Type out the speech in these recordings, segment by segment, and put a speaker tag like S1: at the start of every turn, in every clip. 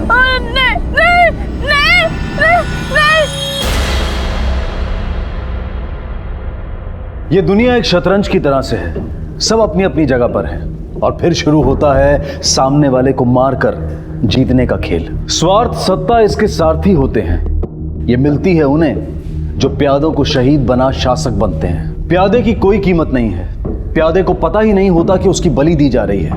S1: नहीं नहीं नहीं नहीं।
S2: ये दुनिया एक शतरंज की तरह से है, सब अपनी अपनी जगह पर है और फिर शुरू होता है सामने वाले को मारकर जीतने का खेल। स्वार्थ सत्ता इसके सारथी होते हैं। ये मिलती है उन्हें जो प्यादों को शहीद बना शासक बनते हैं। प्यादे की कोई कीमत नहीं है। प्यादे को पता ही नहीं होता कि उसकी बलि दी जा रही है,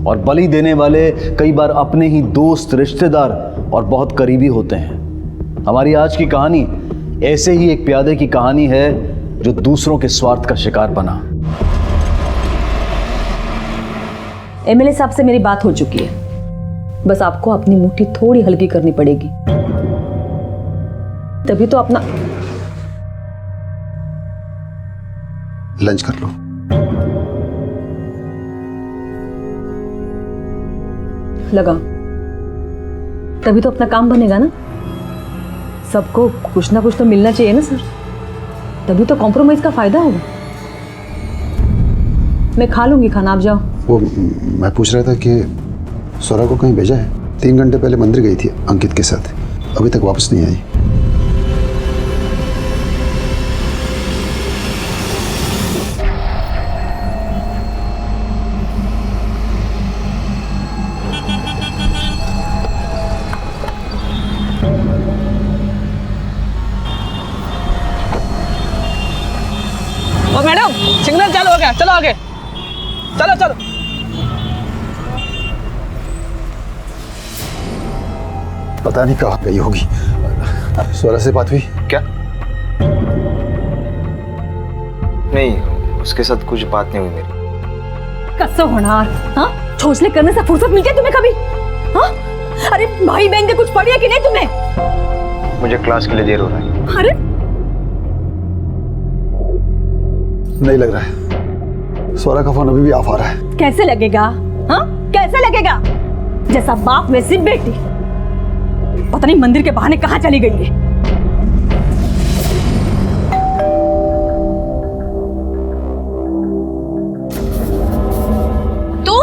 S2: और बलि देने वाले कई बार अपने ही दोस्त, रिश्तेदार और बहुत करीबी होते हैं। हमारी आज की कहानी ऐसे ही एक प्यादे की कहानी है जो दूसरों के स्वार्थ का शिकार बना।
S3: एमएलए साहब से मेरी बात हो चुकी है, बस आपको अपनी मुट्ठी थोड़ी हल्की करनी पड़ेगी, तभी तो अपना
S4: लंच कर लो।
S3: लगा, तभी तो अपना काम बनेगा ना। सबको कुछ ना कुछ तो मिलना चाहिए ना सर, तभी तो कॉम्प्रोमाइज का फायदा होगा। मैं खा लूंगी खाना, आप जाओ।
S4: वो मैं पूछ रहा था कि स्वरा को कहीं भेजा है? 3 घंटे पहले मंदिर गई थी अंकित के साथ, अभी तक वापस नहीं आई।
S1: ओ मैडम, सिग्नल चालू हो गया, चलो आगे, चलो चलो।
S4: पता नहीं कहाँ गई होगी। स्वरा से बात हुई क्या?
S5: नहीं, उसके साथ कुछ बात नहीं हुई मेरी।
S3: कसो होनार, हाँ? छोचले करने से फुर्सत मिलती है तुम्हें कभी? हाँ? अरे भाई बहन के कुछ पड़ी है कि नहीं तुम्हें?
S5: मुझे क्लास के लिए देर हो रहा है।
S3: अरे
S4: नहीं लग रहा है, स्वरा का फोन अभी भी ऑफ आ रहा है।
S3: कैसे लगेगा? हाँ? कैसे लगेगा? जैसा बाप वैसी बेटी। पता नहीं मंदिर के बहाने कहाँ चली गई है।
S1: तू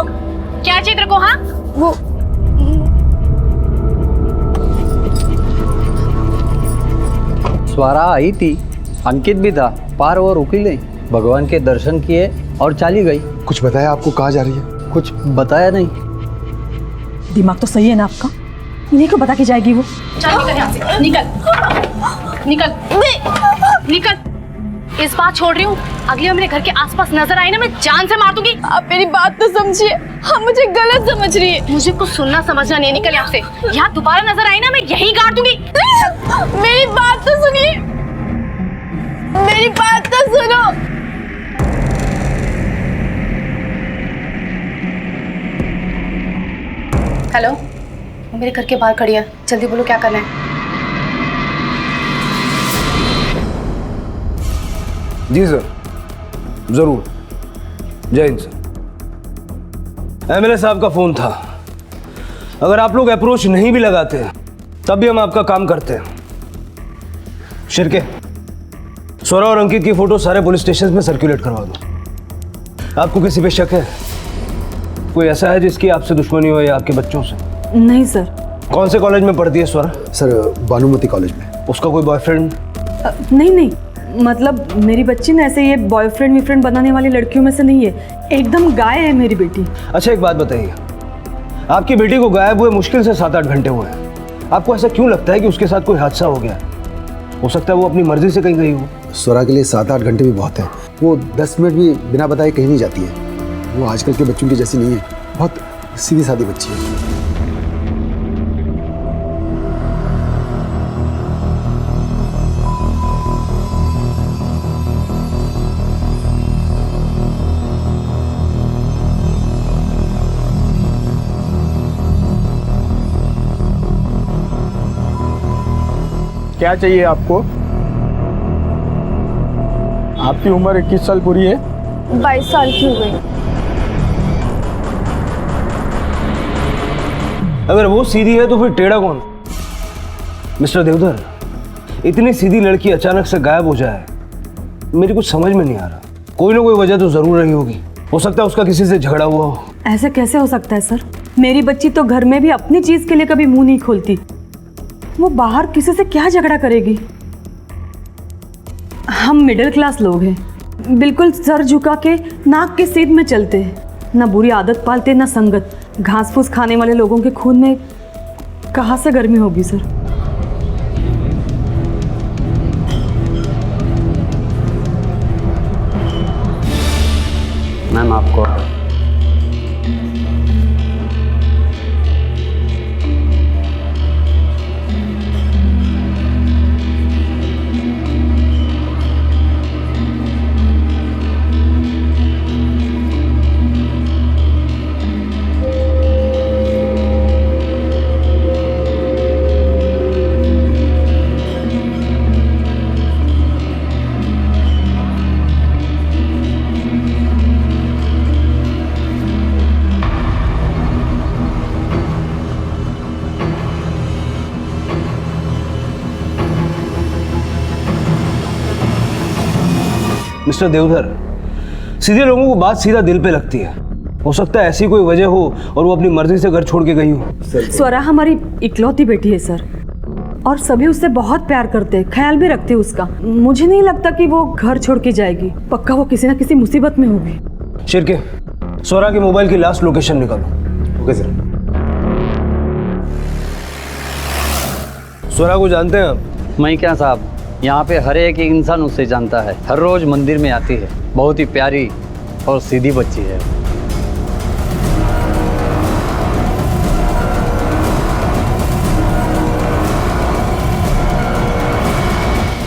S1: क्या चित्र को? हाँ वो
S6: स्वरा आई थी, अंकित भी था, पार वो रुकी नहीं, भगवान के दर्शन किए और चली गई।
S4: कुछ बताया आपको कहाँ जा रही है?
S6: कुछ बताया नहीं।
S3: दिमाग तो सही है ना आपका? इन्हीं को बता के जाएगी वो।
S1: चल निकल यहाँ से, निकल निकल निकल। इस बात छोड़ रही हूँ, अगली बार मेरे घर के आसपास नजर आई ना, मैं जान से मार दूंगी। आप मेरी बात तो समझिए, हम मुझे गलत समझ रही है। मुझे कुछ सुनना समझना नहीं, निकल यहाँ से। यहाँ दोबारा नजर आई ना, मैं यही गाड़ दूंगी। मेरी बात तो सुनिए, मेरी बात तो सुनो। हेलो, मेरे घर के बाहर खड़ी है, जल्दी बोलो क्या करना है।
S7: जी सर, जरूर। जय हिंद सर। एमएलए साहब का फोन था, अगर आप लोग अप्रोच नहीं भी लगाते तब भी हम आपका काम करते हैं। शिरके, स्वरा और अंकित की फोटो सारे पुलिस स्टेशन में सर्कुलेट करवा दो। आपको किसी पे शक है? कोई ऐसा है जिसकी आपसे दुश्मनी हो या आपके बच्चों से?
S3: नहीं सर।
S7: कौन से कॉलेज में पढ़ती है स्वरा?
S4: सर, भानुमति कॉलेज में।
S7: उसका कोई बॉयफ्रेंड?
S3: नहीं नहीं, मतलब मेरी बच्ची ना ऐसे ये बॉयफ्रेंड वीफ्रेंड बनाने वाली लड़कियों में से नहीं है, एकदम गाय है मेरी बेटी।
S7: अच्छा एक बात बताइए, आपकी बेटी को गायब हुए मुश्किल से 7-8 घंटे हुए हैं। आपको ऐसा क्यों लगता है कि उसके साथ कोई हादसा हो गया? हो सकता है वो अपनी मर्जी से कहीं गई हो।
S4: स्वरा के लिए 7-8 घंटे भी बहुत है। वो 10 मिनट भी बिना बताए कहीं नहीं जाती है। वो आजकल के बच्चों की जैसी नहीं है, बहुत सीधी सादी बच्ची है।
S8: क्या चाहिए आपको? आपकी उम्र 21 साल पूरी है?
S1: 22 साल की हो गई।
S7: अगर वो सीधी है तो फिर टेढ़ा कौन? मिस्टर देवधर, इतनी सीधी लड़की अचानक से गायब हो जाए, मेरी कुछ समझ में नहीं आ रहा। कोई ना कोई वजह तो जरूर रही होगी। हो सकता है उसका किसी से झगड़ा हुआ हो।
S3: ऐसे कैसे हो सकता है सर? मेरी बच्ची तो घर में भी अपनी चीज के लिए कभी मुंह नहीं खोलती, वो बाहर किसी से क्या झगड़ा करेगी। हम मिडिल क्लास लोग हैं, बिल्कुल सर झुका के नाक के सीध में चलते हैं, ना बुरी आदत पालते ना संगत। घास फूस खाने वाले लोगों के खून में कहाँ से गर्मी होगी सर।
S6: मैम आपको
S7: मिस्टर देवधर, सीधे लोगों को बात सीधा दिल पे लगती है। हो सकता है ऐसी कोई वजह हो और वो अपनी मर्जी से घर छोड़ के गई हो।
S3: स्वरा हमारी इकलौती बेटी है सर, और सभी उससे बहुत प्यार करते हैं, ख्याल भी रखते हैं उसका। मुझे नहीं लगता कि वो घर छोड़ के जाएगी, पक्का वो किसी ना किसी मुसीबत में होगी।
S7: शिरके, स्वरा के मोबाइल की लास्ट लोकेशन निकालो।
S4: Okay sir.
S7: स्वरा को जानते हैं आप?
S6: मैं क्या साहब, यहाँ पे हर एक इंसान उससे जानता है, हर रोज मंदिर में आती है, बहुत ही प्यारी और सीधी बच्ची है।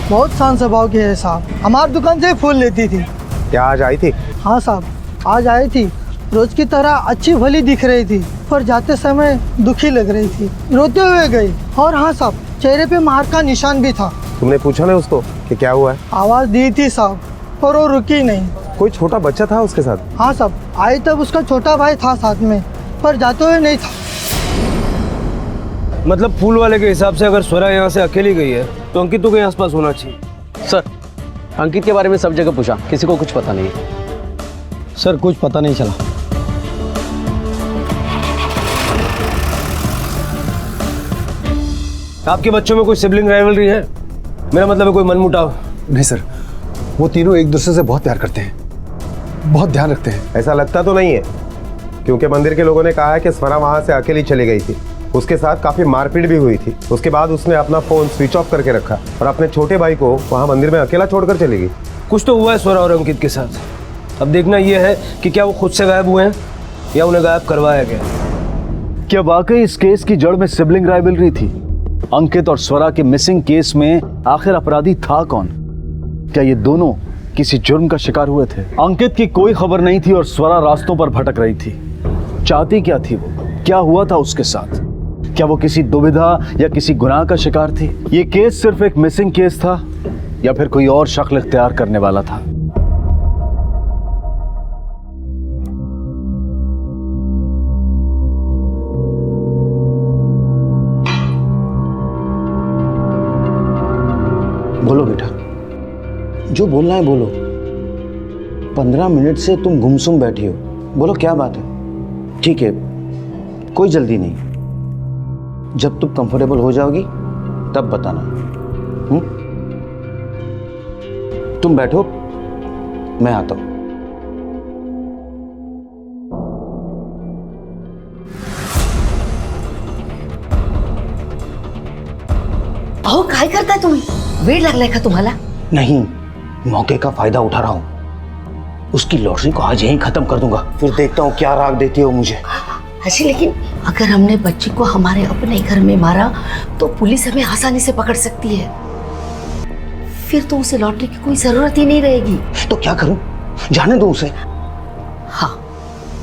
S9: बहुत शांत स्वभाव की है साहब, हमारी दुकान से फूल लेती थी।
S5: क्या आज आई थी?
S9: हाँ साहब, आज आई थी, रोज की तरह अच्छी भली दिख रही थी, पर जाते समय दुखी लग रही थी, रोते हुए गई। और हाँ साहब, चेहरे पे मार का निशान भी था।
S5: तुमने पूछा ना उसको कि क्या हुआ है?
S9: आवाज दी थी साहब, पर वो रुकी नहीं।
S5: कोई छोटा बच्चा था उसके साथ?
S9: हाँ साहब, आई तब उसका छोटा भाई था साथ में, पर जाते हुए नहीं था।
S7: मतलब फूल वाले के हिसाब से अगर स्वरा यहाँ से अकेली गई है तो अंकित तो कहीं आसपास होना चाहिए।
S6: सर, अंकित के बारे में सब जगह पूछा, किसी को कुछ पता नहीं।
S8: सर कुछ पता नहीं चला।
S7: आपके बच्चों में कोई सिबलिंग राइवलरी है? मेरा मतलब है कोई मनमुटाव?
S4: नहीं सर, वो तीनों एक दूसरे से बहुत प्यार करते हैं, बहुत ध्यान रखते हैं।
S5: ऐसा लगता तो नहीं है, क्योंकि मंदिर के लोगों ने कहा है कि स्वरा वहाँ से अकेली चली गई थी। उसके साथ काफी मारपीट भी हुई थी। उसके बाद उसने अपना फोन स्विच ऑफ करके रखा और अपने छोटे भाई को वहाँ मंदिर में अकेला छोड़कर चली गई।
S7: कुछ तो हुआ है स्वरा और अंकित के साथ। अब देखना यह है कि क्या वो खुद से गायब हुए हैं या उन्हें गायब करवाया गया।
S2: क्या वाकई इस केस की जड़ में सिबलिंग राइवलरी थी? अंकित और स्वरा के मिसिंग केस में आखिर अपराधी था कौन? क्या ये दोनों किसी जुर्म का शिकार हुए थे? अंकित की कोई खबर नहीं थी और स्वरा रास्तों पर भटक रही थी। चाहती क्या थी वो? क्या हुआ था उसके साथ? क्या वो किसी दुविधा या किसी गुनाह का शिकार थी? ये केस सिर्फ एक मिसिंग केस था या फिर कोई और शक्ल इख्तियार करने वाला था?
S10: बोलो बेटा, जो बोलना है बोलो। 15 मिनट से तुम गुमसुम बैठी हो, बोलो क्या बात है? ठीक है, कोई जल्दी नहीं, जब तुम कंफर्टेबल हो जाओगी तब बताना। तुम बैठो, मैं आता हूं।
S11: अहो काय करताय तुम्ही? वेळ लागलाय का तुम्हाला?
S10: नहीं, मौके का फायदा उठा रहा हूं। उसकी लॉटरी को आज यहीं खत्म कर दूंगा, फिर देखता हूं क्या राग देती हो मुझे।
S11: अच्छी, लेकिन अगर हमने बच्ची को हमारे अपने घर में मारा तो पुलिस हमें आसानी से पकड़ सकती है, फिर तो उसे लॉटरी की कोई जरूरत ही नहीं रहेगी।
S10: तो क्या करूं? जाने दो उसे।
S11: हाँ,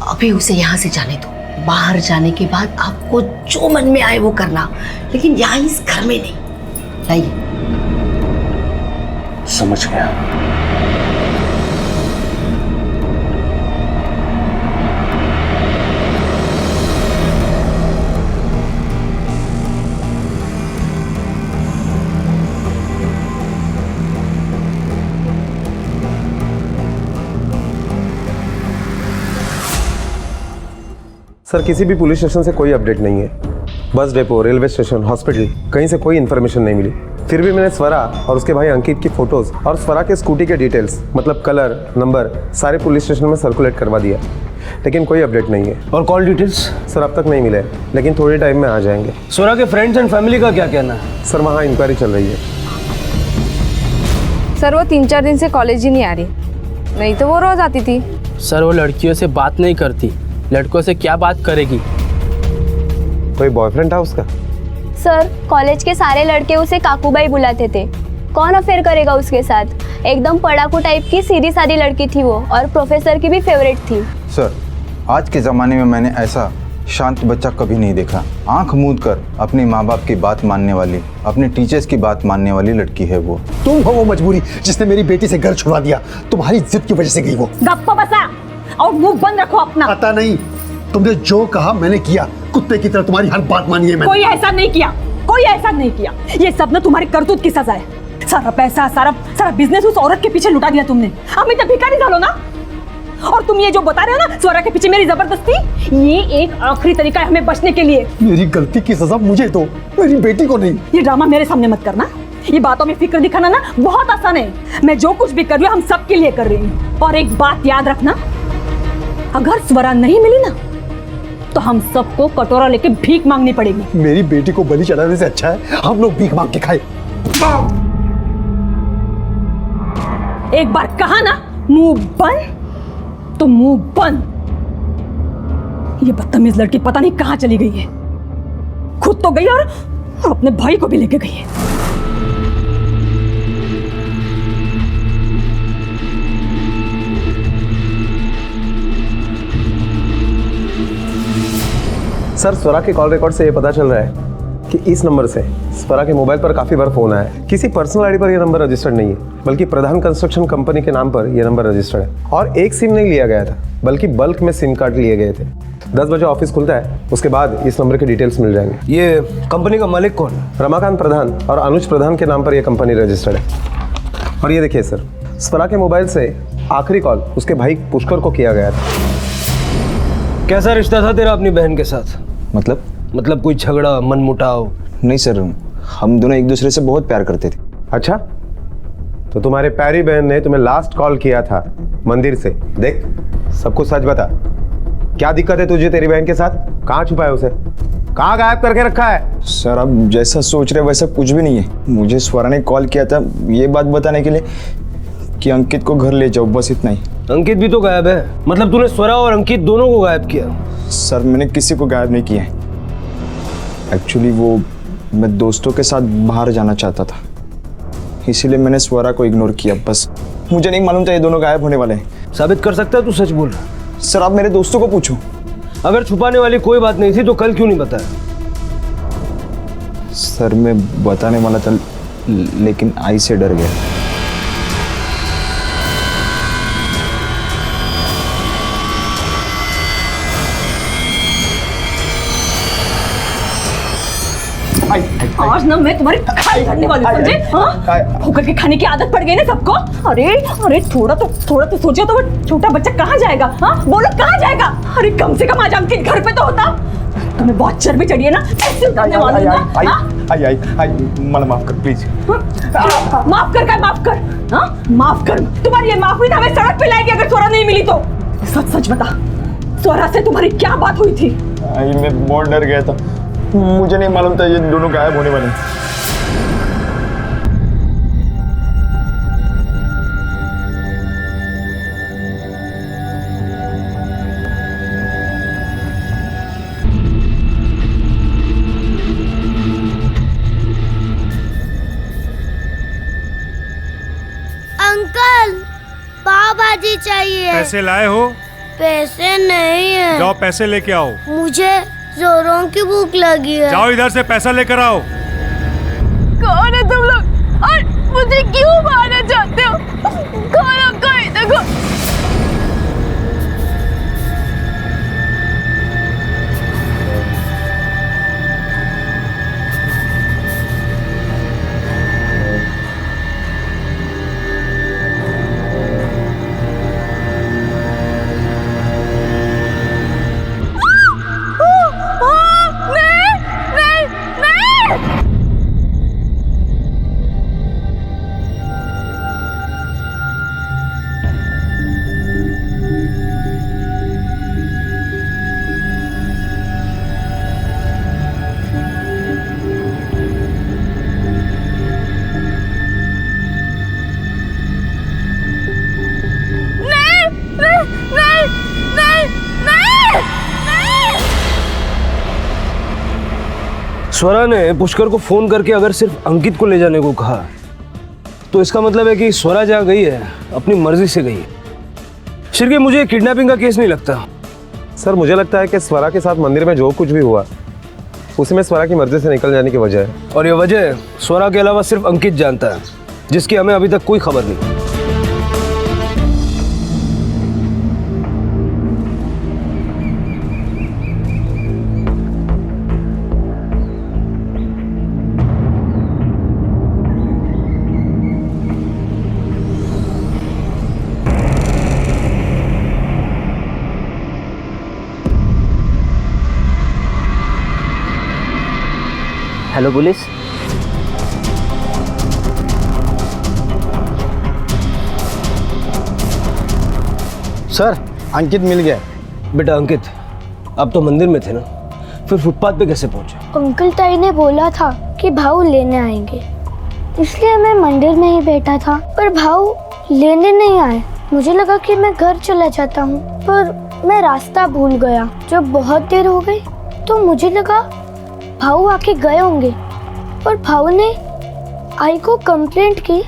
S11: अभी उसे यहाँ से जाने दो। बाहर जाने के बाद आपको जो मन में आए वो करना, लेकिन यहाँ इस घर में नहीं। लाइए।
S10: समझ गया।
S5: सर किसी भी पुलिस स्टेशन से कोई अपडेट नहीं है। Bus depot, railway station, hospital, कहीं से कोई इन्फॉर्मेशन नहीं मिली। फिर भी मैंने स्वरा और उसके भाई अंकित की फोटोज और स्वरा के स्कूटी के डिटेल्स मतलब कलर, नंबर सारे पुलिस स्टेशन में सर्कुलेट करवा दिया, लेकिन कोई अपडेट नहीं है।
S7: और कॉल डिटेल्स?
S5: सर अब तक नहीं मिले, लेकिन थोड़े टाइम में आ जाएंगे।
S7: स्वरा के फ्रेंड्स एंड फैमिली का क्या कहना है?
S5: सर वहाँ इंक्वायरी चल रही है।
S12: सर वो 3-4 दिन से कॉलेज ही नहीं आ रही, नहीं तो वो रोज आती थी।
S8: सर वो लड़कियों से बात नहीं करती, लड़कों से क्या बात करेगी?
S5: कोई बॉयफ्रेंड था उसका?
S13: सर कॉलेज के सारे लड़के उसे काकूबाई बुलाते थे। कौन अफेयर करेगा उसके साथ? एकदम पढ़ाकू टाइप की सीधी सादी लड़की थी वो, और प्रोफेसर की भी फेवरेट थी।
S14: सर आज के ज़माने में मैंने ऐसा शांत बच्चा कभी नहीं देखा। आंख मूंद कर अपने माँ बाप की बात मानने वाली, अपने टीचर्स की बात मानने वाली लड़की है वो।
S4: तुम हो वो मजबूरी जिसने मेरी बेटी से घर छुड़वा दिया। तुम्हारी जिद की वजह से गई वो।
S3: गप्पा बसा और मुंह बंद रखो अपना।
S4: पता नहीं, तुमने जो कहा मैंने किया। कुत्ते की तरह तुम्हारी हर बात मानी है मैंने।
S3: कोई ऐसा नहीं किया, कोई ऐसा नहीं किया। ये सब ना तुम्हारी करतूत की सजा है। सारा पैसा, सारा बिजनेस उस औरत के पीछे लुटा दिया तुमने। हम इतना भिखारी डालो ना। और तुम ये जो बता रहे हो ना स्वरा के पीछे मेरी जबरदस्ती, ये एक आखिरी तरीका है हमें बचने के लिए।
S4: मेरी गलती की सजा मुझे दो, मेरी बेटी को नहीं।
S3: ये ड्रामा मेरे सामने मत करना। ये बातों में फिक्र दिखाना ना बहुत आसान है। मैं जो कुछ भी कर रही हूँ हम सबके लिए कर रही हूँ। और एक बात याद रखना, अगर स्वरा नहीं मिली ना तो हम सबको कटोरा लेके भीख मांगनी पड़ेगी।
S4: मेरी बेटी को बलि चढ़ाने से अच्छा है हम लोग भीख मांग के खाए।
S3: एक बार कहा ना मुंह बंद तो मुंह बंद। ये बदतमीज लड़की पता नहीं कहां चली गई है। खुद तो गई और अपने भाई को भी लेके गई है।
S5: सर स्वरा के कॉल रिकॉर्ड से ये पता चल रहा है कि इस नंबर से स्वरा के मोबाइल पर काफ़ी बार फोन आया है। किसी पर्सनल आईडी पर यह नंबर रजिस्टर्ड नहीं है, बल्कि प्रधान कंस्ट्रक्शन कंपनी के नाम पर यह नंबर रजिस्टर्ड है। और एक सिम नहीं लिया गया था, बल्कि बल्क में सिम कार्ड लिए गए थे। 10 बजे ऑफिस खुलता है, उसके बाद इस नंबर के डिटेल्स मिल जाएंगे।
S7: ये कंपनी का मालिक कौन है?
S5: रमाकांत प्रधान और अनुज प्रधान के नाम पर यह कंपनी रजिस्टर्ड है। और ये देखिए सर, स्वरा के मोबाइल से आखिरी कॉल उसके भाई पुष्कर को किया गया था।
S7: कैसा रिश्ता था तेरा अपनी बहन के साथ?
S8: मतलब
S7: कोई झगड़ा, मनमुटाव?
S14: नहीं सर, हम दोनों एक दूसरे से बहुत प्यार करते थे।
S5: अच्छा, तो तुम्हारे प्यारी बहन ने तुम्हें लास्ट कॉल किया था मंदिर से। देख सब कुछ सच बता, क्या दिक्कत है तुझे तेरी बहन के साथ? कहाँ छुपाया उसे? कहाँ गायब करके रखा है?
S14: सर आप जैसा सोच रहे वैसा कुछ भी नहीं है। मुझे स्वरा ने कॉल किया था ये बात बताने के लिए कि अंकित को घर ले जाओ, बस इतना ही।
S7: अंकित भी तो गायब है, मतलब तूने स्वरा और अंकित दोनों को गायब किया?
S14: सर मैंने किसी को गायब नहीं किया है। एक्चुअली वो मैं दोस्तों के साथ बाहर जाना चाहता था, इसीलिए मैंने स्वरा को इग्नोर किया। बस मुझे नहीं मालूम था ये दोनों गायब होने वाले हैं।
S7: साबित कर सकता है तू सच बोल रहा?
S14: सर आप मेरे दोस्तों को पूछो।
S7: अगर छुपाने वाली कोई बात नहीं थी तो कल क्यों नहीं बताया?
S14: सर मैं बताने वाला था लेकिन आई से डर गया।
S3: आज ना मैं तुम्हारी खाई करने वाली हूँ, समझे? हाँ? होकर के खाने की आदत पड़ गई ना सबको। अरे थोड़ा तो सोचो तो वो छोटा बच्चा कहाँ जाएगा? हाँ बोलो कहाँ जाएगा? अरे कम से कम आज अंकित घर पे तो होता। तुम्हें बहुत चर्बी चढ़ी है ना, ऐसे उतारने वाली हूँ ना।
S14: आई मला माफ कर प्लीज।
S3: माफ कर। हाँ माफ कर। तुम्हारी ये माफी ना हमें सड़क पे लाएगी अगर स्वरा नहीं मिली तो। सच बता, स्वरा से तुम्हारी क्या बात हुई थी?
S14: आई मैं बहुत डर गया था, मुझे नहीं मालूम था ये दोनों गायब होने वाले हैं।
S13: अंकल पाव भाजी चाहिए।
S15: पैसे लाए हो?
S13: पैसे नहीं है।
S15: जाओ पैसे लेके आओ।
S13: मुझे जोरों की भूख लगी है।
S15: जाओ इधर से पैसा लेकर आओ।
S1: कौन है तुम लोग और मुझे क्यों मारना चाहते हो? खोलो कोई देखो।
S7: स्वरा ने पुष्कर को फोन करके अगर सिर्फ अंकित को ले जाने को कहा तो इसका मतलब है कि स्वरा जहाँ गई है अपनी मर्जी से गई है। शिर्के, मुझे किडनैपिंग का केस नहीं लगता।
S5: सर मुझे लगता है कि स्वरा के साथ मंदिर में जो कुछ भी हुआ उसमें स्वरा की मर्जी से निकल जाने की वजह है।
S7: और ये वजह स्वरा के अलावा सिर्फ अंकित जानता है, जिसकी हमें अभी तक कोई खबर नहीं।
S16: Hello police.
S7: सर, अंकित मिल गया। बेटा अंकित, आप तो मंदिर में थे ना, फिर फुटपाथ पे कैसे पहुंचे?
S17: अंकल ताई ने बोला था कि भाऊ लेने आएंगे, इसलिए मैं मंदिर में ही बैठा था, पर भाऊ लेने नहीं आए। मुझे लगा कि मैं घर चला जाता हूँ, पर मैं रास्ता भूल गया। जब बहुत देर हो गई तो मुझे लगा भाऊ आके गए होंगे, और भाऊ ने आई को कंप्लेंट की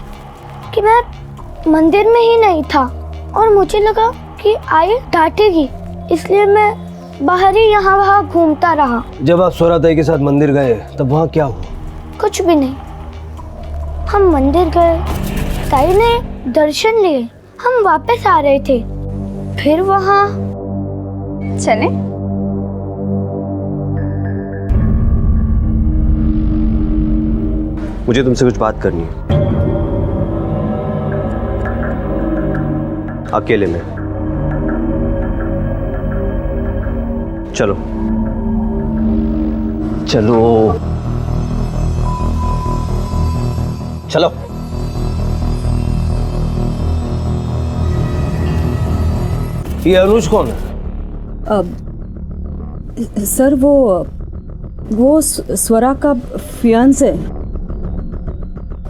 S17: कि मैं मंदिर में ही नहीं था, और मुझे लगा कि आई डांटेगी, इसलिए मैं बाहर ही यहाँ वहाँ घूमता रहा।
S7: जब आप स्वरा ताई के साथ मंदिर गए तब वहाँ क्या हुआ?
S17: कुछ भी नहीं। हम मंदिर गए, ताई ने दर्शन लिए, हम वापस आ रहे थे, फिर वहाँ
S12: चले।
S18: मुझे तुमसे कुछ बात करनी है, अकेले में। चलो
S7: चलो चलो। ये अनुज कौन है?
S3: सर वो स्वरा का फियांस है।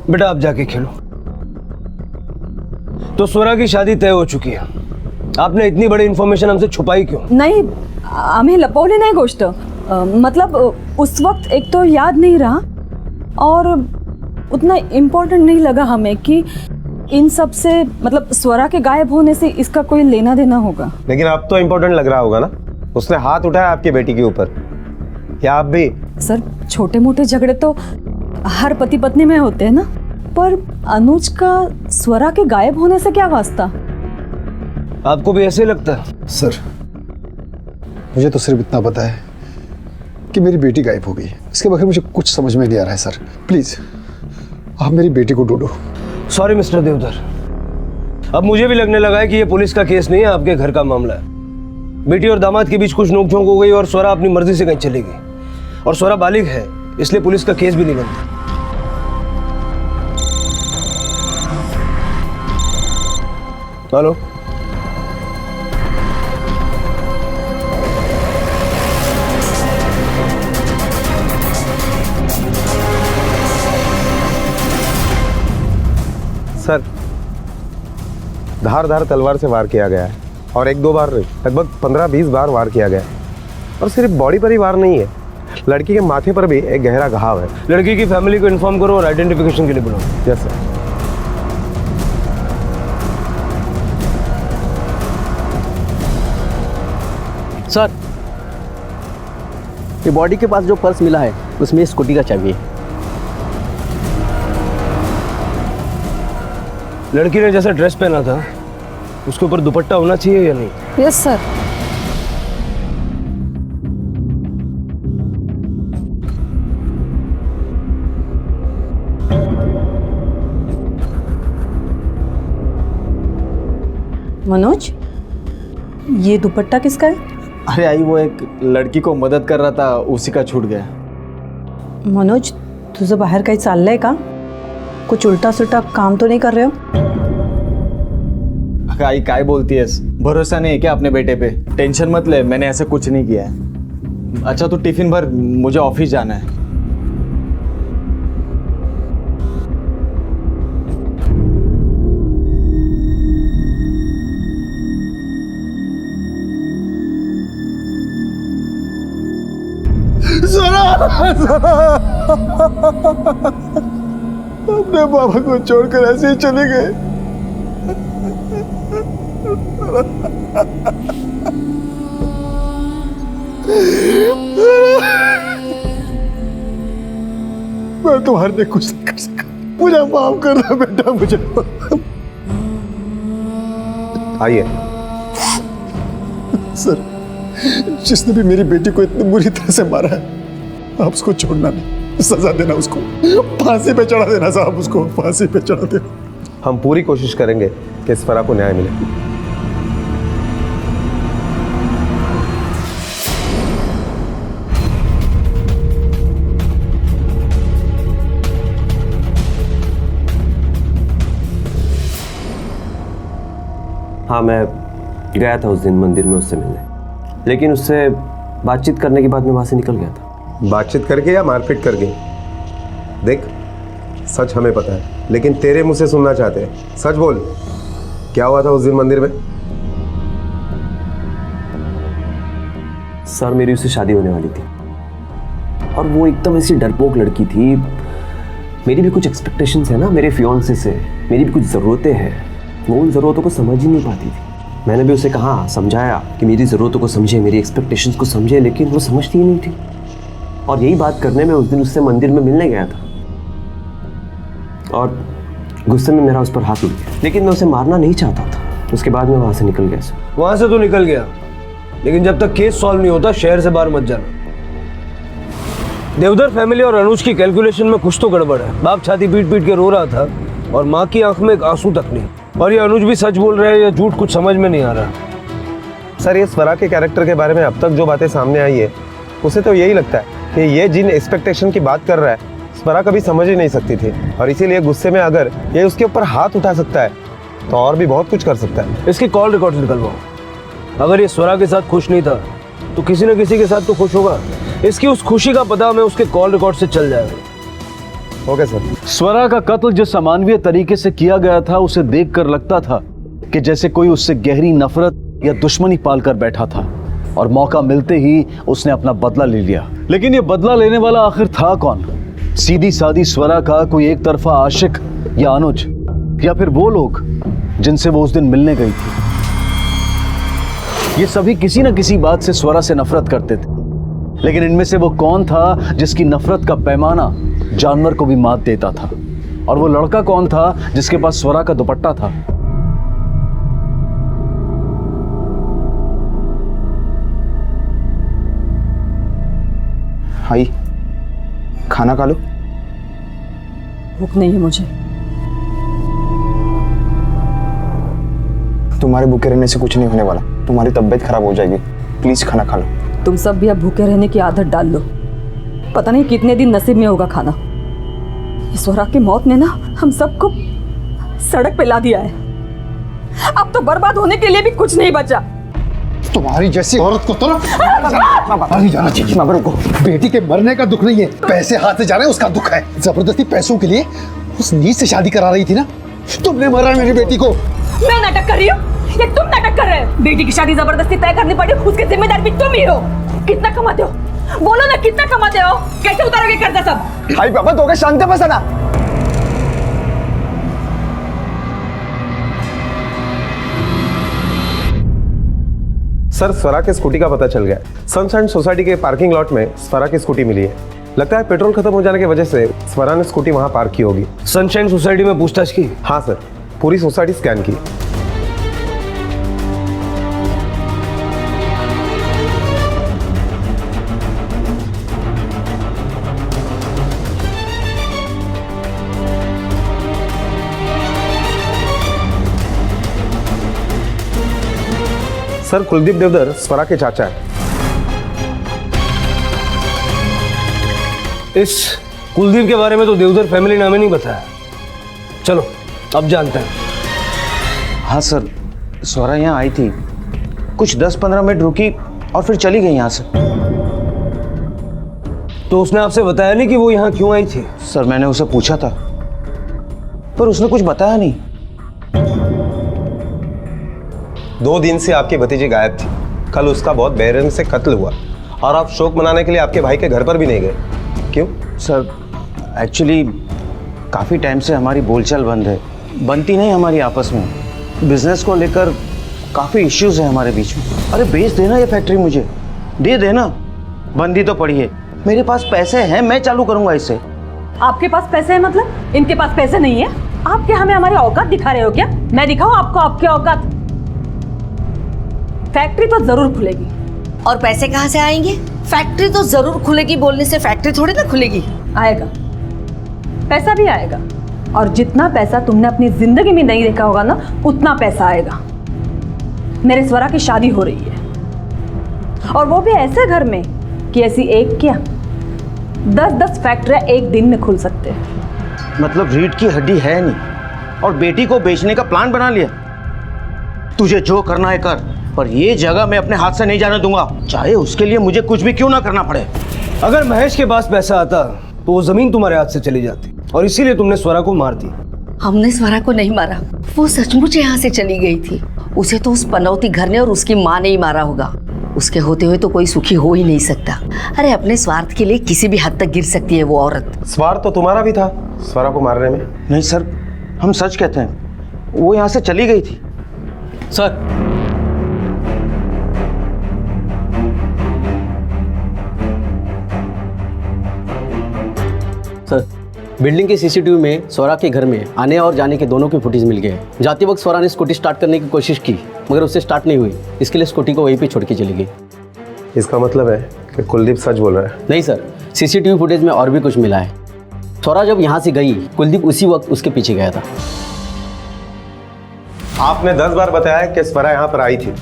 S7: बेटा आप जाके खेलो। तो स्वरा की शादी तय हो चुकी है, आपने इतनी बड़ी इन्फॉर्मेशन हमसे छुपाई क्यों?
S3: नाही, आम्ही लपवली नाही गोष्ट। मतलब उस वक्त एक तो याद नहीं रहा, और उतना इम्पोर्टेंट नहीं लगा हमें कि इन सब से, मतलब स्वरा के गायब होने से इसका कोई लेना देना होगा।
S5: लेकिन अब तो इम्पोर्टेंट लग रहा होगा ना, उसने हाथ उठाया आपकी बेटी के ऊपर, या आप भी?
S3: सर, छोटे मोटे झगड़े तो हर पति पत्नी में होते हैं ना, पर अनुज का स्वरा के गायब होने से क्या वास्ता?
S7: आपको भी ऐसे लगता है?
S4: सर, मुझे तो सिर्फ इतना पता है कि मेरी बेटी गायब हो गई है। इसके बगैर मुझे कुछ समझ में नहीं आ रहा है। सर प्लीज आप मेरी बेटी को ढूंढो।
S7: सॉरी मिस्टर देवधर, अब मुझे भी लगने लगा है कि ये पुलिस का केस नहीं है, आपके घर का मामला है। बेटी और दामाद के बीच कुछ नोकझोंक हो गई और स्वरा अपनी मर्जी से कहीं चली गई, और स्वरा बालिग है, इसलिए पुलिस का केस भी नहीं बनता। हेलो,
S5: सर, धार तलवार से वार किया गया है, और एक दो बार नहीं, लगभग 15-20 बार वार किया गया है। और सिर्फ बॉडी पर ही वार नहीं है, लड़की के माथे पर भी एक गहरा घाव है।
S7: लड़की की फैमिली को इन्फॉर्म करो और आइडेंटिफिकेशन के लिए बुलाओ।
S5: Yes sir.
S16: सर, ये बॉडी के पास जो पर्स मिला है उसमें स्कूटी का चाबी है।
S7: लड़की ने जैसा ड्रेस पहना था उसके ऊपर दुपट्टा होना चाहिए या नहीं?
S3: Yes sir. मनोज, ये दुपट्टा किसका है?
S14: अरे आई, वो एक लड़की को मदद कर रहा था, उसी का छूट गया।
S3: मनोज, तुझं बाहेर काही चाललंय का? कुछ उल्टा सुल्टा काम तो नहीं कर रहे हो?
S14: आई काय बोलती है? भरोसा नहीं है क्या अपने बेटे पे? टेंशन मत ले, मैंने ऐसा कुछ नहीं किया है। अच्छा तू टिफिन भर, मुझे ऑफिस जाना है।
S4: स्वरा! अपने बाबा को छोड़कर ऐसे ही चले गए। मैं तुम्हारे लिए कुछ नहीं कर सका। मुझे माफ करना बेटा, मुझे।
S5: आइए।
S4: सर, जिसने भी मेरी बेटी को इतनी बुरी तरह से मारा है, आप उसको छोड़ना नहीं, सजा देना उसको, फांसी पे चढ़ा देना साहब, उसको फांसी पे चढ़ा देना।
S5: हम पूरी कोशिश करेंगे कि इस फरा को न्याय मिले।
S18: हाँ, मैं गया था उस दिन मंदिर में उससे मिलने, लेकिन उससे बातचीत करने के बाद मैं वहाँ से निकल गया था।
S5: बातचीत करके या मारपीट करके? देख, सच हमें पता है, लेकिन तेरे मुंह से सुनना चाहते हैं। सच बोल, क्या हुआ था उस दिन मंदिर में?
S18: सर, मेरी उससे शादी होने वाली थी और वो एकदम ऐसी डरपोक लड़की थी। मेरी भी कुछ एक्सपेक्टेशंस है ना मेरे फियांसे से, मेरी भी कुछ ज़रूरतें हैं। वो उन ज़रूरतों को समझ ही नहीं पाती थी। मैंने भी उसे कहा, समझाया कि मेरी ज़रूरतों को समझे, मेरी एक्सपेक्टेशंस को समझे, लेकिन वो समझती ही नहीं थी। और यही बात करने में उस दिन उससे मंदिर में मिलने गया था और गुस्से में मेरा उस पर हाथ उठ गया, लेकिन मैं उसे मारना नहीं चाहता था। उसके बाद मैं वहाँ से निकल गया।
S7: वहाँ से तो निकल गया, लेकिन जब तक केस सॉल्व नहीं होता शहर से बाहर मत जाना। देवधर फैमिली और अनुज की कैलकुलेशन में कुछ तो गड़बड़ है। बाप छाती पीट पीट के रो रहा था और माँ की आंख में एक आंसू तक नहीं। और ये अनुज भी सच बोल रहे हैं या झूठ, कुछ समझ में नहीं आ रहा।
S5: सर, ये स्वरा के कैरेक्टर के बारे में अब तक जो बातें सामने आई है, उसे तो यही लगता है कि ये जिन एक्सपेक्टेशन की बात कर रहा है, स्वरा कभी समझ ही नहीं सकती थी। और इसीलिए गुस्से में अगर ये उसके ऊपर हाथ उठा सकता है तो और भी बहुत कुछ कर सकता है।
S7: इसके कॉल रिकॉर्ड निकलवाओ। अगर ये स्वरा के साथ खुश नहीं था तो किसी न किसी के साथ तो खुश होगा। इसकी उस खुशी का पता हमें उसके कॉल रिकॉर्ड से चल जाएगा।
S5: Okay sir.
S2: स्वरा का कत्ल जिस अमानवीय तरीके से किया गया था, उसे देखकर लगता था कि जैसे कोई उससे गहरी नफरत या दुश्मनी पालकर बैठा था और मौका मिलते ही उसने अपना बदला ले लिया। लेकिन ये बदला लेने वाला आखिर था कौन? सीधी सादी स्वरा का कोई एक तरफा आशिक या अनुज, या फिर वो लोग जिनसे वो उस दिन मिलने गई थी? ये सभी किसी न किसी बात से स्वरा से नफरत करते थे, लेकिन इनमें से वो कौन था जिसकी नफरत का पैमाना जानवर को भी मात देता था? और वो लड़का कौन था जिसके पास स्वरा का दुपट्टा था?
S14: हाई, खाना खा लो।
S3: भूख नहीं है मुझे।
S14: तुम्हारे भूखे रहने से कुछ नहीं होने वाला, तुम्हारी तबीयत खराब हो जाएगी। प्लीज खाना खा लो।
S3: तुम सब भी अब भूखे रहने की आदत डाल लो। पता नहीं कितने दिन नसीब में होगा खाना। इस स्वरा की मौत ने ना हम सबको सड़क पे ला दिया है। अब तो बर्बाद होने के लिए भी कुछ नहीं बचा।
S4: तुम्हारी जैसी औरत को तो नहीं जाना चाहिए। मगर को बेटी के मरने का दुख नहीं है, पैसे हाथ से जा रहे हैं उसका दुख है। जबरदस्ती पैसों के लिए उस नीच से शादी करा रही थी ना, तुमने मारा मेरी बेटी को।
S3: मैं नाटक कर रही हूँ या तुम नाटक कर रहे हो? बेटी की शादी जबरदस्ती तय करनी पड़ी, उसके जिम्मेदार भी तुम ही हो। कितना कमाते हो? बोलो ना, कितना कमाते हो? कैसे उतारोगे कर्जा सब?
S14: हाई बाबा, तो शांत बसना।
S5: सर, स्वरा के स्कूटी का पता चल गया। सनशाइन सोसाइटी के पार्किंग लॉट में स्वरा की स्कूटी मिली है। लगता है पेट्रोल खत्म हो जाने की वजह से स्वरा ने स्कूटी वहां पार्क की होगी।
S7: सनशाइन सोसाइटी में पूछताछ की?
S5: हाँ सर, पूरी सोसाइटी स्कैन की। सर, कुलदीप देवधर स्वरा के चाचा है।
S7: इस कुलदीप के बारे में तो देवधर फैमिली ने हमें नहीं बताया। चलो अब जानते हैं।
S10: हाँ सर, स्वरा यहाँ आई थी, कुछ 10-15 मिनट रुकी और फिर चली गई यहाँ से।
S7: तो उसने आपसे बताया नहीं कि वो यहाँ क्यों आई थी?
S10: सर, मैंने उसे पूछा था पर उसने कुछ बताया नहीं।
S5: 2 दिन से आपकी भतीजी गायब थी। कल उसका बहुत बेरहमी से कत्ल हुआ और आप शोक मनाने के लिए आपके भाई के घर पर भी नहीं गए, क्यों?
S10: सर एक्चुअली काफ़ी टाइम से हमारी बोलचाल बंद है, बनती नहीं हमारी आपस में। बिजनेस को लेकर काफ़ी इश्यूज है हमारे बीच में। अरे बेच देना ये फैक्ट्री, मुझे दे देना। बंदी तो पड़ी है, मेरे पास पैसे हैं, मैं चालू करूंगा इससे।
S3: आपके पास पैसे हैं मतलब? इनके पास पैसे नहीं है? आप क्या हमें हमारी औकात दिखा रहे हो क्या? मैं दिखाऊं आपको आपकी औकात? फैक्ट्री तो जरूर खुलेगी।
S11: और पैसे कहाँ से आएंगे? फैक्ट्री तो जरूर खुलेगी बोलने से फैक्ट्री थोड़ी ना खुलेगी।
S3: आएगा, पैसा भी आएगा। और जितना पैसा तुमने अपनी जिंदगी में नहीं देखा होगा ना, उतना पैसा आएगा। मेरे स्वरा की शादी हो रही है, और वो भी ऐसे घर में कि ऐसी एक क्या 10-10 फैक्ट्रियां एक दिन में खुल सकते हैं।
S10: मतलब रीढ़ की हड्डी है नहीं, और बेटी को बेचने का प्लान बना लिया। तुझे जो करना है कर, पर ये जगह मैं अपने हाथ से नहीं जाने दूंगा, चाहे उसके लिए मुझे कुछ भी क्यों ना करना पड़े।
S7: अगर महेश के पास पैसा आता तो वो जमीन तुम्हारे हाथ से चली जाती, और इसीलिए तुमने स्वरा को मार दी।
S11: हमने स्वरा को नहीं मारा, वो सचमुच यहाँ से चली गई थी। उसे तो उस पनौती घर ने और उसकी माँ ने ही मारा होगा। उसके होते हुए तो कोई सुखी हो ही नहीं सकता। अरे अपने स्वार्थ के लिए किसी भी हद तक गिर सकती है वो औरत।
S5: स्वार्थ तो तुम्हारा भी था स्वरा को मारने में।
S10: नहीं सर, हम सच कहते हैं, वो यहाँ से चली गई थी।
S8: सर सर, बिल्डिंग के सीसीटीवी में स्वरा के घर में आने और जाने के दोनों के फुटेज मिल गए। जाते वक्त स्वरा ने स्कूटी स्टार्ट करने की कोशिश की, मगर उससे स्टार्ट नहीं हुई, इसके लिए स्कूटी को वहीं पे छोड़ के चली गई।
S5: इसका मतलब है कि कुलदीप सच बोल रहा है?
S8: नहीं सर, सीसीटीवी फुटेज में और भी कुछ मिला है। स्वरा जब यहाँ से गई, कुलदीप उसी वक्त उसके पीछे गया था।
S5: आपने 10 बार बताया कि स्वरा यहाँ पर आई थी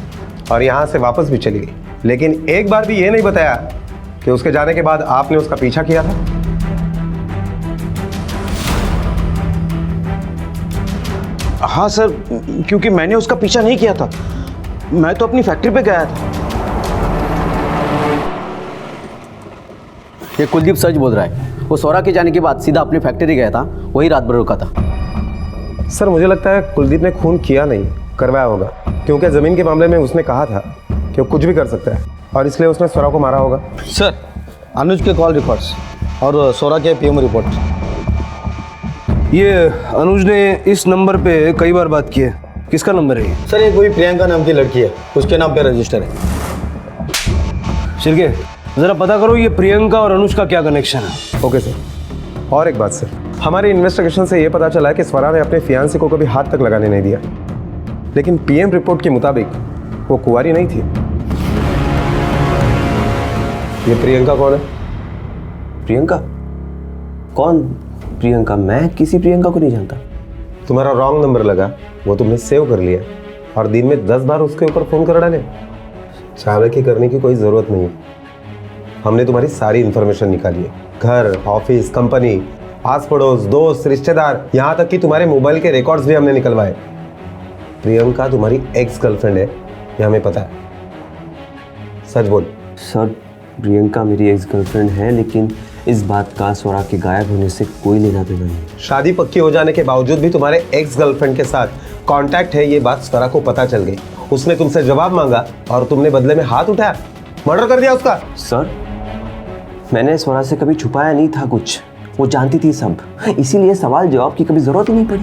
S5: और यहाँ से वापस भी चली गई, लेकिन एक बार भी ये नहीं बताया कि उसके जाने के बाद आपने उसका पीछा किया था।
S10: हाँ सर, क्योंकि मैंने उसका पीछा नहीं किया था, मैं तो अपनी फैक्ट्री पे गया था।
S8: ये कुलदीप सच बोल रहा है। वो स्वरा के जाने के बाद सीधा अपनी फैक्ट्री गया था, वही रात भर रुका था।
S5: सर मुझे लगता है कुलदीप ने खून किया नहीं, करवाया होगा, क्योंकि जमीन के मामले में उसने कहा था कि वो कुछ भी कर सकता है, और इसलिए उसने स्वरा को मारा होगा।
S16: सर, अनुज के कॉल रिकॉर्ड्स और स्वरा के पीएम रिपोर्ट।
S7: ये अनुज ने इस नंबर पे कई बार बात की है। किसका नंबर है ये?
S16: सर ये कोई प्रियंका नाम की लड़की है, उसके नाम पे रजिस्टर है।
S7: शिरके, जरा पता करो ये प्रियंका और अनुज का क्या कनेक्शन है।
S5: Okay sir. और एक बात सर, हमारी इन्वेस्टिगेशन से ये पता चला है कि स्वरा ने अपने फियांसे को कभी हाथ तक लगाने नहीं दिया, लेकिन पीएम रिपोर्ट के मुताबिक वो कुंवारी नहीं थी। ये प्रियंका कौन है?
S18: प्रियंका? कौन प्रियंका? मैं किसी प्रियंका को नहीं जानता।
S5: तुम्हारा रॉन्ग नंबर लगा, वो तुमने सेव कर लिया और दिन में 10 बार उसके ऊपर फोन कर डाले। चालाकी करने की कोई जरूरत नहीं है। हमने तुम्हारी सारी इंफॉर्मेशन निकाली है, घर, ऑफिस, कंपनी, आस पड़ोस, दोस्त, रिश्तेदार, यहाँ तक कि तुम्हारे मोबाइल के रिकॉर्ड्स भी हमने निकलवाए। प्रियंका तुम्हारी एक्स गर्लफ्रेंड है, ये हमें पता है। सच बोल।
S18: सर प्रियंका मेरी एक्स गर्लफ्रेंड है, लेकिन इस बात का स्वरा के गायब होने से कोई लेना देना नहीं।
S5: शादी पक्की हो जाने के बावजूद भी तुम्हारे एक्स गर्लफ्रेंड के साथ कांटेक्ट है, ये बात स्वरा को पता चल गई। उसने तुमसे जवाब मांगा और तुमने बदले में हाथ उठाया, मर्डर कर दिया उसका।
S18: सर मैंने स्वरा से कभी छुपाया नहीं था कुछ, वो जानती थी सब, इसीलिए सवाल जवाब की कभी जरूरत ही नहीं पड़ी।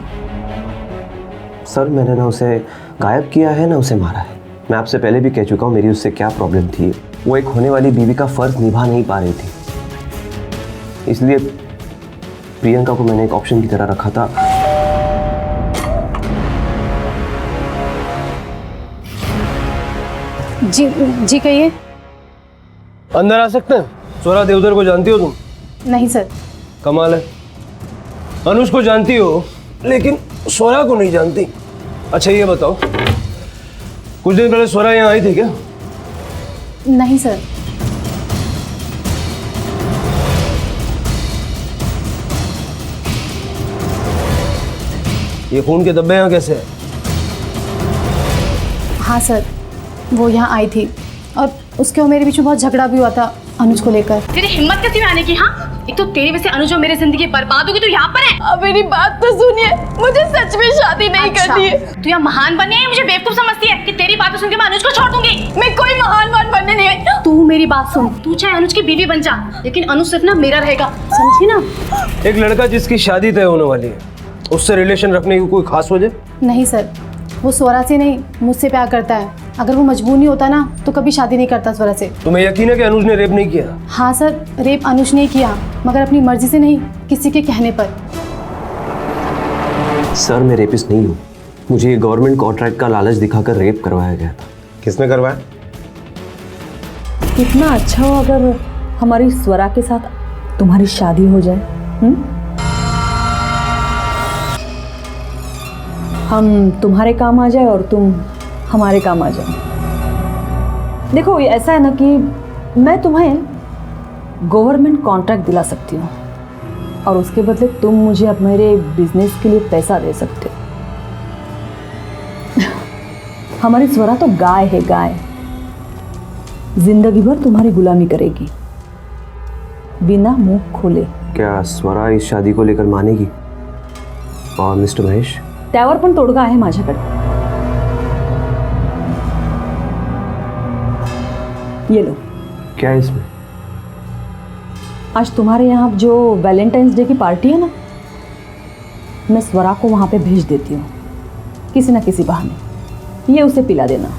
S18: सर मैंने ना उसे गायब किया है ना उसे मारा है। मैं आपसे पहले भी कह चुका हूँ मेरी उससे क्या प्रॉब्लम थी। वो एक होने वाली बीवी का फर्ज निभा नहीं पा रही थी, इसलिए प्रियंका को मैंने एक ऑप्शन की तरह रखा था।
S1: जी कहिए।
S7: अंदर आ सकते हैं? स्वरा देवधर को जानती हो तुम?
S1: नहीं सर।
S7: कमाल है, अनुज को जानती हो लेकिन स्वरा को नहीं जानती। अच्छा ये बताओ, कुछ दिन पहले स्वरा यहाँ आई थी क्या?
S1: नहीं सर।
S7: ये खून के धब्बे यहाँ कैसे हैं?
S1: हाँ सर, वो यहाँ आई थी और उसके और मेरे बीच में बहुत झगड़ा भी हुआ था अनुज को लेकर। तेरी हिम्मत कैसी आने की? हाँ, एक तो तेरी वजह से अनुज और मेरी जिंदगी बर्बाद होगी, तो यहाँ पर है। अब मेरी बात तो सुनिए, मुझे सच में शादी नहीं करनी है। तू यहाँ महान बनने है, मुझे बेवकूफ समझती है कि तेरी बातें सुन के मैं अनुज को छोड़ दूंगी। मैं कोई महान बनने नहीं आई। तू मेरी बात सुन, तू चाहे अनुज की बीवी बन जा, लेकिन अनुज सिर्फ ना मेरा रहेगा, समझी ना।
S7: एक लड़का जिसकी शादी तय होने वाली है, उससे रिलेशन रखने की कोई खास वजह?
S19: नहीं सर, वो स्वरा से नहीं मुझसे प्यार करता है। अगर वो मजबूर नहीं होता ना तो कभी शादी नहीं करता स्वरा से।
S7: तुम्हें यकीन है कि अनुज ने रेप नहीं किया?
S19: हाँ सर, रेप अनुज ने किया, मगर अपनी मर्जी से नहीं, किसी के कहने पर।
S18: सर मैं रेपिस्ट नहीं हूँ, मुझे गवर्नमेंट कॉन्ट्रैक्ट का लालच दिखाकर रेप करवाया गया था।
S5: किसने करवाया?
S3: कितना अच्छा हो अगर हमारी स्वरा के साथ तुम्हारी शादी हो जाए। हम तुम्हारे काम आ जाए और तुम हमारे काम आ जाओ। देखो ये ऐसा है ना कि मैं तुम्हें गवर्नमेंट कॉन्ट्रैक्ट दिला सकती हूँ और उसके बदले तुम मुझे अब मेरे बिजनेस के लिए पैसा दे सकते हो। हमारी स्वरा तो गाय है, गाय। जिंदगी भर तुम्हारी गुलामी करेगी बिना मुंह खोले।
S18: क्या स्वरा इस शादी को लेकर मानेगी? और मिस्टर महेश?
S3: त्यावर पण तोडगा आहे माझ्याकडे। ये लो।
S18: क्या है इसमें?
S3: आज तुम्हारे यहाँ जो वैलेंटाइंस डे की पार्टी है ना, मैं स्वरा को वहाँ पे भेज देती हूँ किसी ना किसी बहाने। ये उसे पिला देना,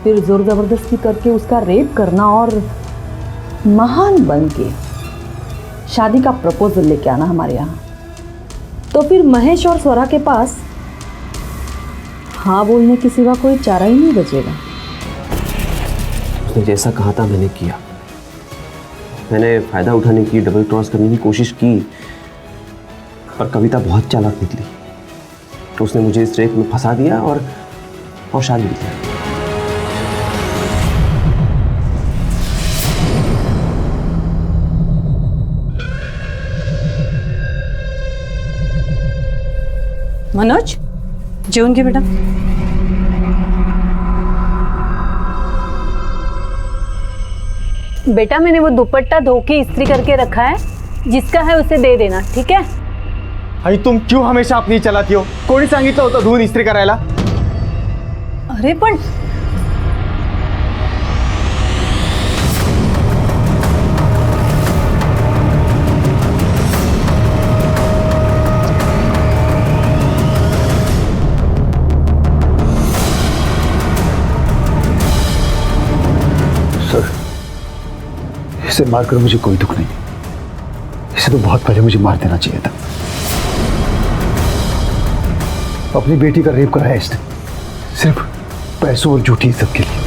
S3: फिर जोर जबरदस्ती करके उसका रेप करना और महान बन के शादी का प्रपोजल लेके आना हमारे यहाँ। तो फिर महेश और स्वरा के पास हाँ बोलने के सिवा कोई चारा ही नहीं बचेगा।
S18: उसने जैसा कहा था मैंने किया। मैंने फायदा उठाने की, डबल क्रॉस करने की कोशिश की, पर कविता बहुत चालाक निकली। तो उसने मुझे इस रेप में फंसा दिया और शादी की।
S3: मनोज जेवण घे बेटा।
S20: बेटा मैंने वो दुपट्टा धो के इस्त्री करके रखा है, जिसका है उसे दे देना, ठीक है?
S14: आई तुम क्यों हमेशा अपनी चलाती हो? कोणी सांगितलं होतं धुवून इस्त्री करायला?
S3: अरे पण
S4: इसे मारकर मुझे कोई दुख नहीं, इसे तो बहुत पहले मुझे मार देना चाहिए था। अपनी बेटी का रेप कराया इसने सिर्फ पैसों और झूठी इज्जत के लिए।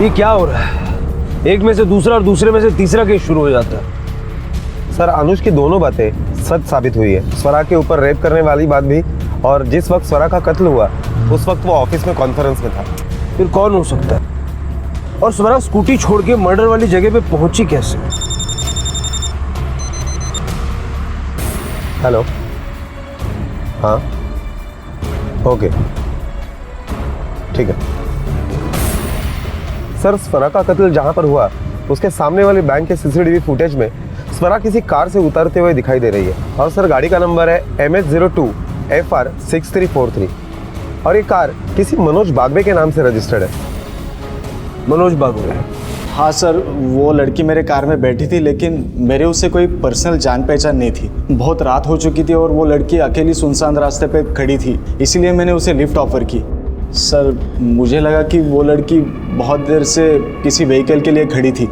S7: ये क्या हो रहा है? एक में से दूसरा और दूसरे में से तीसरा केस शुरू हो जाता है।
S5: सर अनुज की दोनों बातें सच साबित हुई है। स्वरा के ऊपर रेप करने वाली बात भी, और जिस वक्त स्वरा का कत्ल हुआ उस वक्त वो ऑफिस में कॉन्फ्रेंस में था।
S7: फिर कौन हो सकता है? और स्वरा स्कूटी छोड़ के मर्डर वाली जगह पे पहुंची कैसे?
S5: हेलो, हाँ ओके ठीक है। सर स्वरा का कत्ल जहां पर हुआ उसके सामने वाले बैंक के सीसीटीवी फुटेज में स्वरा किसी कार से उतरते हुए दिखाई दे रही है। और सर गाड़ी का नंबर है MH02 FR 6343 और ये कार किसी मनोज बागवे के नाम से रजिस्टर्ड है।
S7: मनोज बागवे?
S14: हाँ सर, वो लड़की मेरे कार में बैठी थी, लेकिन मेरे उससे कोई पर्सनल जान पहचान नहीं थी। बहुत रात हो चुकी थी और वो लड़की अकेली सुनसान रास्ते पे खड़ी थी, इसीलिए मैंने उसे लिफ्ट ऑफर की। सर मुझे लगा कि वो लड़की बहुत देर से किसी व्हीकल के लिए खड़ी थी,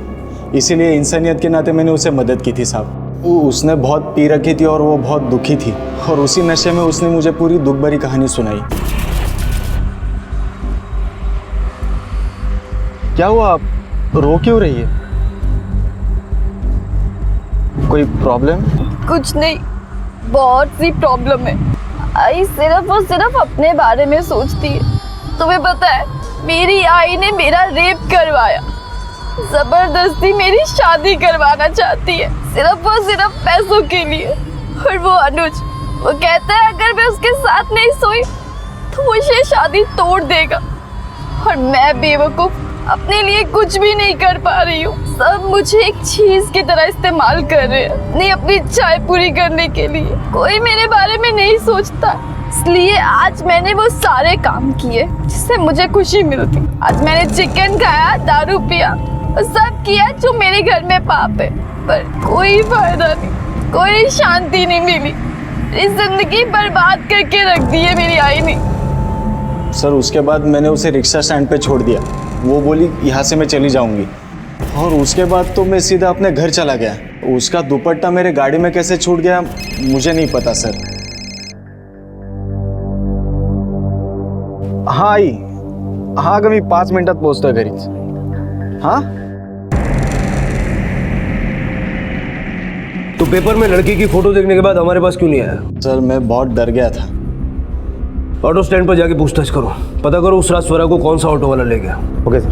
S14: इसीलिए इंसानियत के नाते मैंने उसे मदद की थी साहब। उसने बहुत पी रखी थी और वो बहुत दुखी थी, और उसी नशे में उसने मुझे पूरी दुख भरी कहानी सुनाई। क्या हुआ, आप रो क्यों रही है? कोई प्रॉब्लम?
S1: कुछ नहीं, बहुत सी प्रॉब्लम है। आई सिर्फ और सिर्फ अपने बारे में सोचती है। तुम्हें पता है मेरी आई ने मेरा रेप करवाया, जबरदस्ती मेरी शादी करवाना चाहती है, सिर्फ और सिर्फ पैसों के लिए। और वो अनुज, वो कहता है अगर मैं उसके साथ नहीं सोई तो मुझे शादी तोड़ देगा। और मैं बेवकूफ अपने लिए कुछ भी नहीं कर पा रही हूँ। सब मुझे एक चीज की तरह इस्तेमाल कर रहे हैं, नहीं अपनी इच्छाएं पूरी करने के लिए। कोई मेरे बारे में नहीं सोचता, इसलिए आज मैंने वो सारे काम किए जिससे मुझे खुशी मिलती। आज मैंने चिकन खाया, दारू पिया, सब किया जो मेरे घर में पाप है, पर कोई फायदा नहीं, कोई शांति नहीं मिली। इस जिंदगी बर्बाद करके रख दी है मेरी आईनी।
S14: सर उसके बाद मैंने उसे रिक्शा स्टैंड पे छोड़ दिया। वो बोली यहाँ से मैं चली जाऊंगी, और उसके बाद तो मैं सीधा अपने घर चला गया। उसका दुपट्टा मेरे गाड़ी में कैसे छूट गया मुझे नहीं पता सर। हाँ आई, हाँ कभी 5 मिनिटात पोहोचतोय घरीच। हाँ
S7: तो पेपर में लड़की की फोटो देखने के बाद हमारे पास क्यों नहीं आया?
S14: सर मैं बहुत डर गया था।
S7: ऑटो स्टैंड पर जाके पूछताछ करो, पता करो उस रात स्वरा को कौन सा ऑटो वाला ले गया।
S5: Okay sir.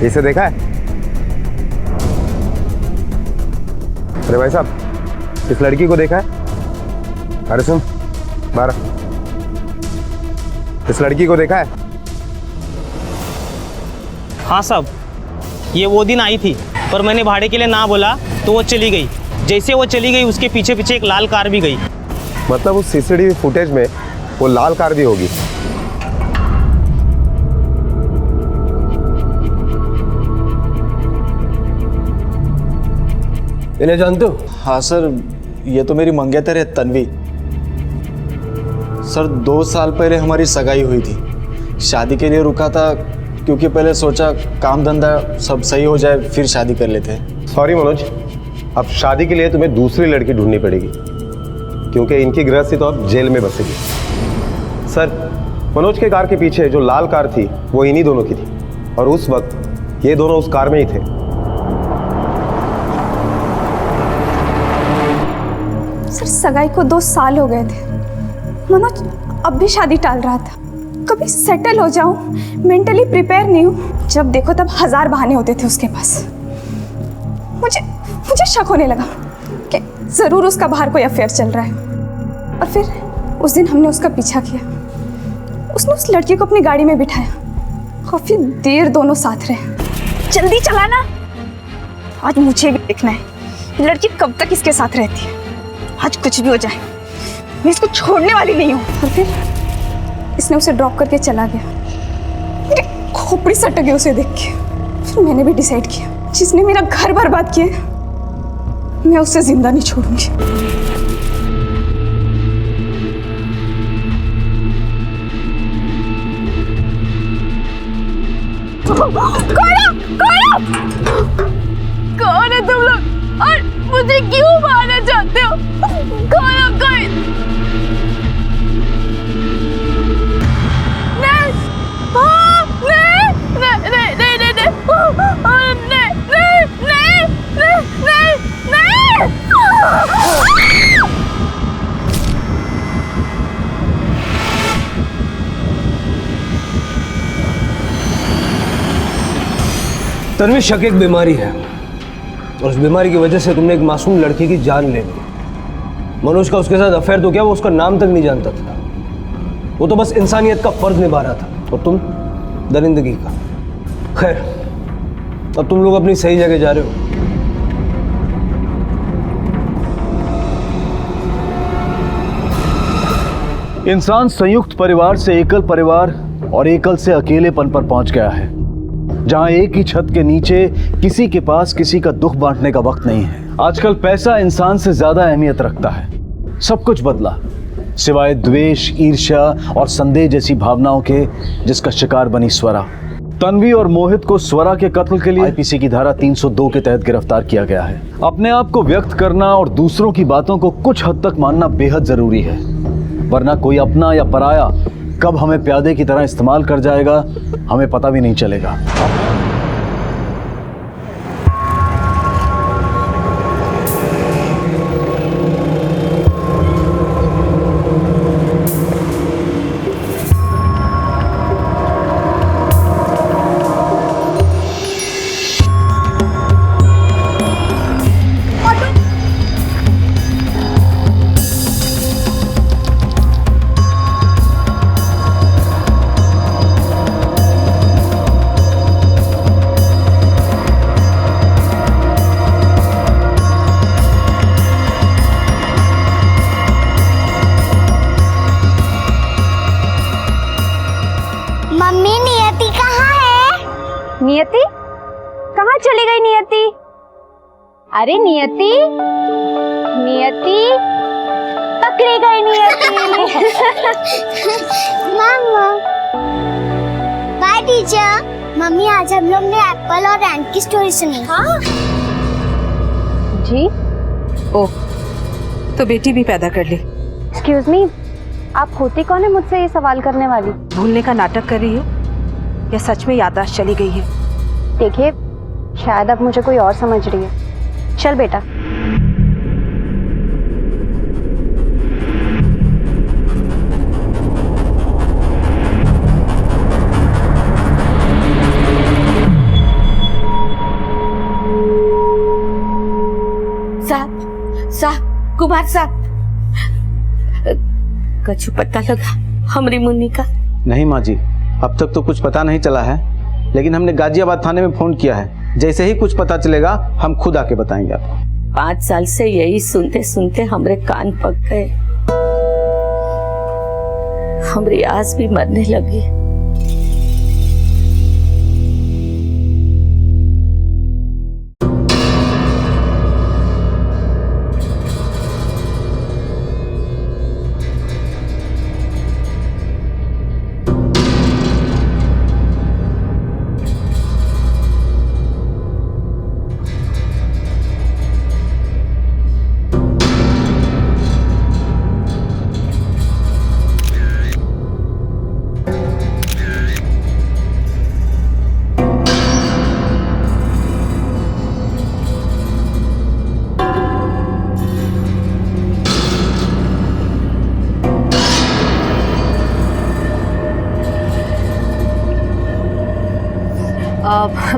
S5: इसे देखा है? अरे भाई साहब, इस लड़की को देखा है? अरे सुन 12, इस लड़की को देखा है?
S21: हाँ साहब, ये वो दिन आई थी, पर मैंने भाड़े के लिए ना बोला तो वो चली गई। जैसे वो चली गई उसके पीछे पीछे एक लाल कार भी गई।
S5: मतलब उस सीसीटीवी फुटेज में वो लाल कार भी होगी।
S7: इन्हें जानते हो?
S14: हाँ सर, ये तो मेरी मंगेतर है तन्वी। सर 2 साल पहले हमारी सगाई हुई थी। शादी के लिए रुका था क्योंकि पहले सोचा काम धंधा सब सही हो जाए फिर शादी कर लेते हैं।
S5: सॉरी मनोज, अब शादी के लिए तुम्हें दूसरी लड़की ढूंढनी पड़ेगी, क्योंकि इनकी गृहस्थी तो अब जेल में बसेगी। सर, मनोज के कार के पीछे जो लाल कार थी वो इन्हीं दोनों की थी, और उस वक्त ये दोनों उस कार में ही थे।
S22: सर सगाई को 2 साल हो गए थे। मनोज अब भी शादी टाल रहा था। कभी सेटल हो जाऊं, मेंटली प्रिपेयर नहीं हूं। जब देखो तब 1000 बहाने होते थे उसके पास। मुझे शक होने लगा कि जरूर उसका बाहर कोई अफेयर चल रहा है। और फिर उस दिन हमने उसका पीछा किया। उसने उस लड़की को अपनी गाड़ी में बिठाया, काफी देर दोनों साथ रहे। जल्दी चलाना, आज मुझे भी देखना है ये लड़की कब तक इसके साथ रहती है। आज कुछ भी हो जाए मैं इसको छोड़ने वाली नहीं हूँ। और फिर इसने उसे ड्रॉप करके चला गया। मेरी खोपड़ी सटक गई उसे देख के। फिर मैंने भी डिसाइड किया, जिसने मेरा घर बर्बाद किया मैं उसे जिंदा नहीं छोड़ूंगी।
S1: कौन है तुम लोग और मुझे क्यों मारना चाहते हो? कौन हो कोई? नहीं, नहीं, नहीं, नहीं, नहीं, नहीं, नहीं, नहीं, नहीं, नहीं,
S7: तन्वी, शक एक बीमारी है, और उस बीमारी की वजह से तुमने एक मासूम लड़की की जान ले ली। मनोज का उसके साथ अफेयर तो क्या, वो उसका नाम तक नहीं जानता था। वो तो बस इंसानियत का फर्ज निभा रहा था, और तुम दरिंदगी का। खैर, अब तुम लोग अपनी सही जगह जा रहे हो।
S2: इंसान संयुक्त परिवार से एकल परिवार और एकल से अकेलेपन पर पहुंच गया है, जहां एक ही छत के नीचे किसी के पास किसी का दुख बांटने का वक्त नहीं है। आजकल पैसा इंसान से ज्यादा अहमियत रखता है। सब कुछ बदला सिवाय द्वेष, ईर्ष्या और संदेह जैसी भावनाओं के, जिसका शिकार बनी स्वरा। तन्वी और मोहित को स्वरा के कत्ल के लिए आईपीसी की धारा 302 के तहत गिरफ्तार किया गया है। अपने आप को व्यक्त करना और दूसरों की बातों को कुछ हद तक मानना बेहद जरूरी है, वरना कोई अपना या पराया कब हमें प्यादे की तरह इस्तेमाल कर जाएगा हमें पता भी नहीं चलेगा।
S13: नियति, कहाँ चली गई नियति? अरे नियति, नियति, पकड़ी गई नियति।
S17: मामा, बाय टीचर। मम्मी, आज हम लोग ने एप्पल और एंट की स्टोरी सुनी। हाँ
S13: जी।
S3: ओह, तो बेटी भी पैदा कर ली।
S13: एक्सक्यूज मी, आप होती कौन है मुझसे ये सवाल करने वाली?
S3: भूलने का नाटक कर रही हो या सच में याददाश्त चली गई है?
S13: देखिए, शायद अब मुझे कोई और समझ रही है। चल बेटा।
S11: साहब, कुमार साहब, कछु पता लगा हमारी मुन्नी का?
S10: नहीं माँ जी, अब तक तो कुछ पता नहीं चला है, लेकिन हमने गाजियाबाद थाने में फोन किया है। जैसे ही कुछ पता चलेगा हम खुद आके बताएंगे आपको।
S11: 5 साल से यही सुनते सुनते हमारे कान पक गए, हमारी आस भी मरने लगी।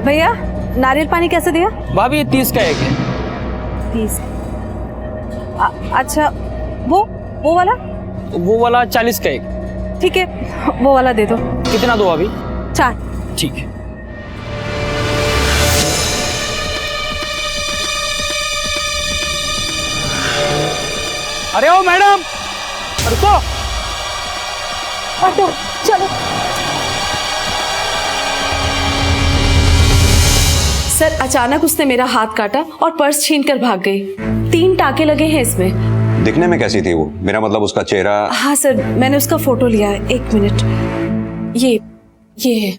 S3: भैया, नारियल पानी कैसे दिया?
S21: भाभी ये 30 का एक है।
S3: 30। अच्छा, वो वाला
S21: 40 का एक।
S3: ठीक है, वो वाला दे दो।
S21: कितना दो अभी?
S3: 4।
S21: ठीक है। अरे ओ मैडम, रुको।
S3: ऑटो, चलो। सर, अचानक उसने मेरा हाथ काटा और पर्स छीनकर भाग गई। 3 टाके लगे हैं इसमें।
S6: दिखने में कैसी थी वो? मेरा मतलब उसका चेहरा।
S3: हाँ सर, मैंने उसका फोटो लिया है। 1 मिनट। ये है।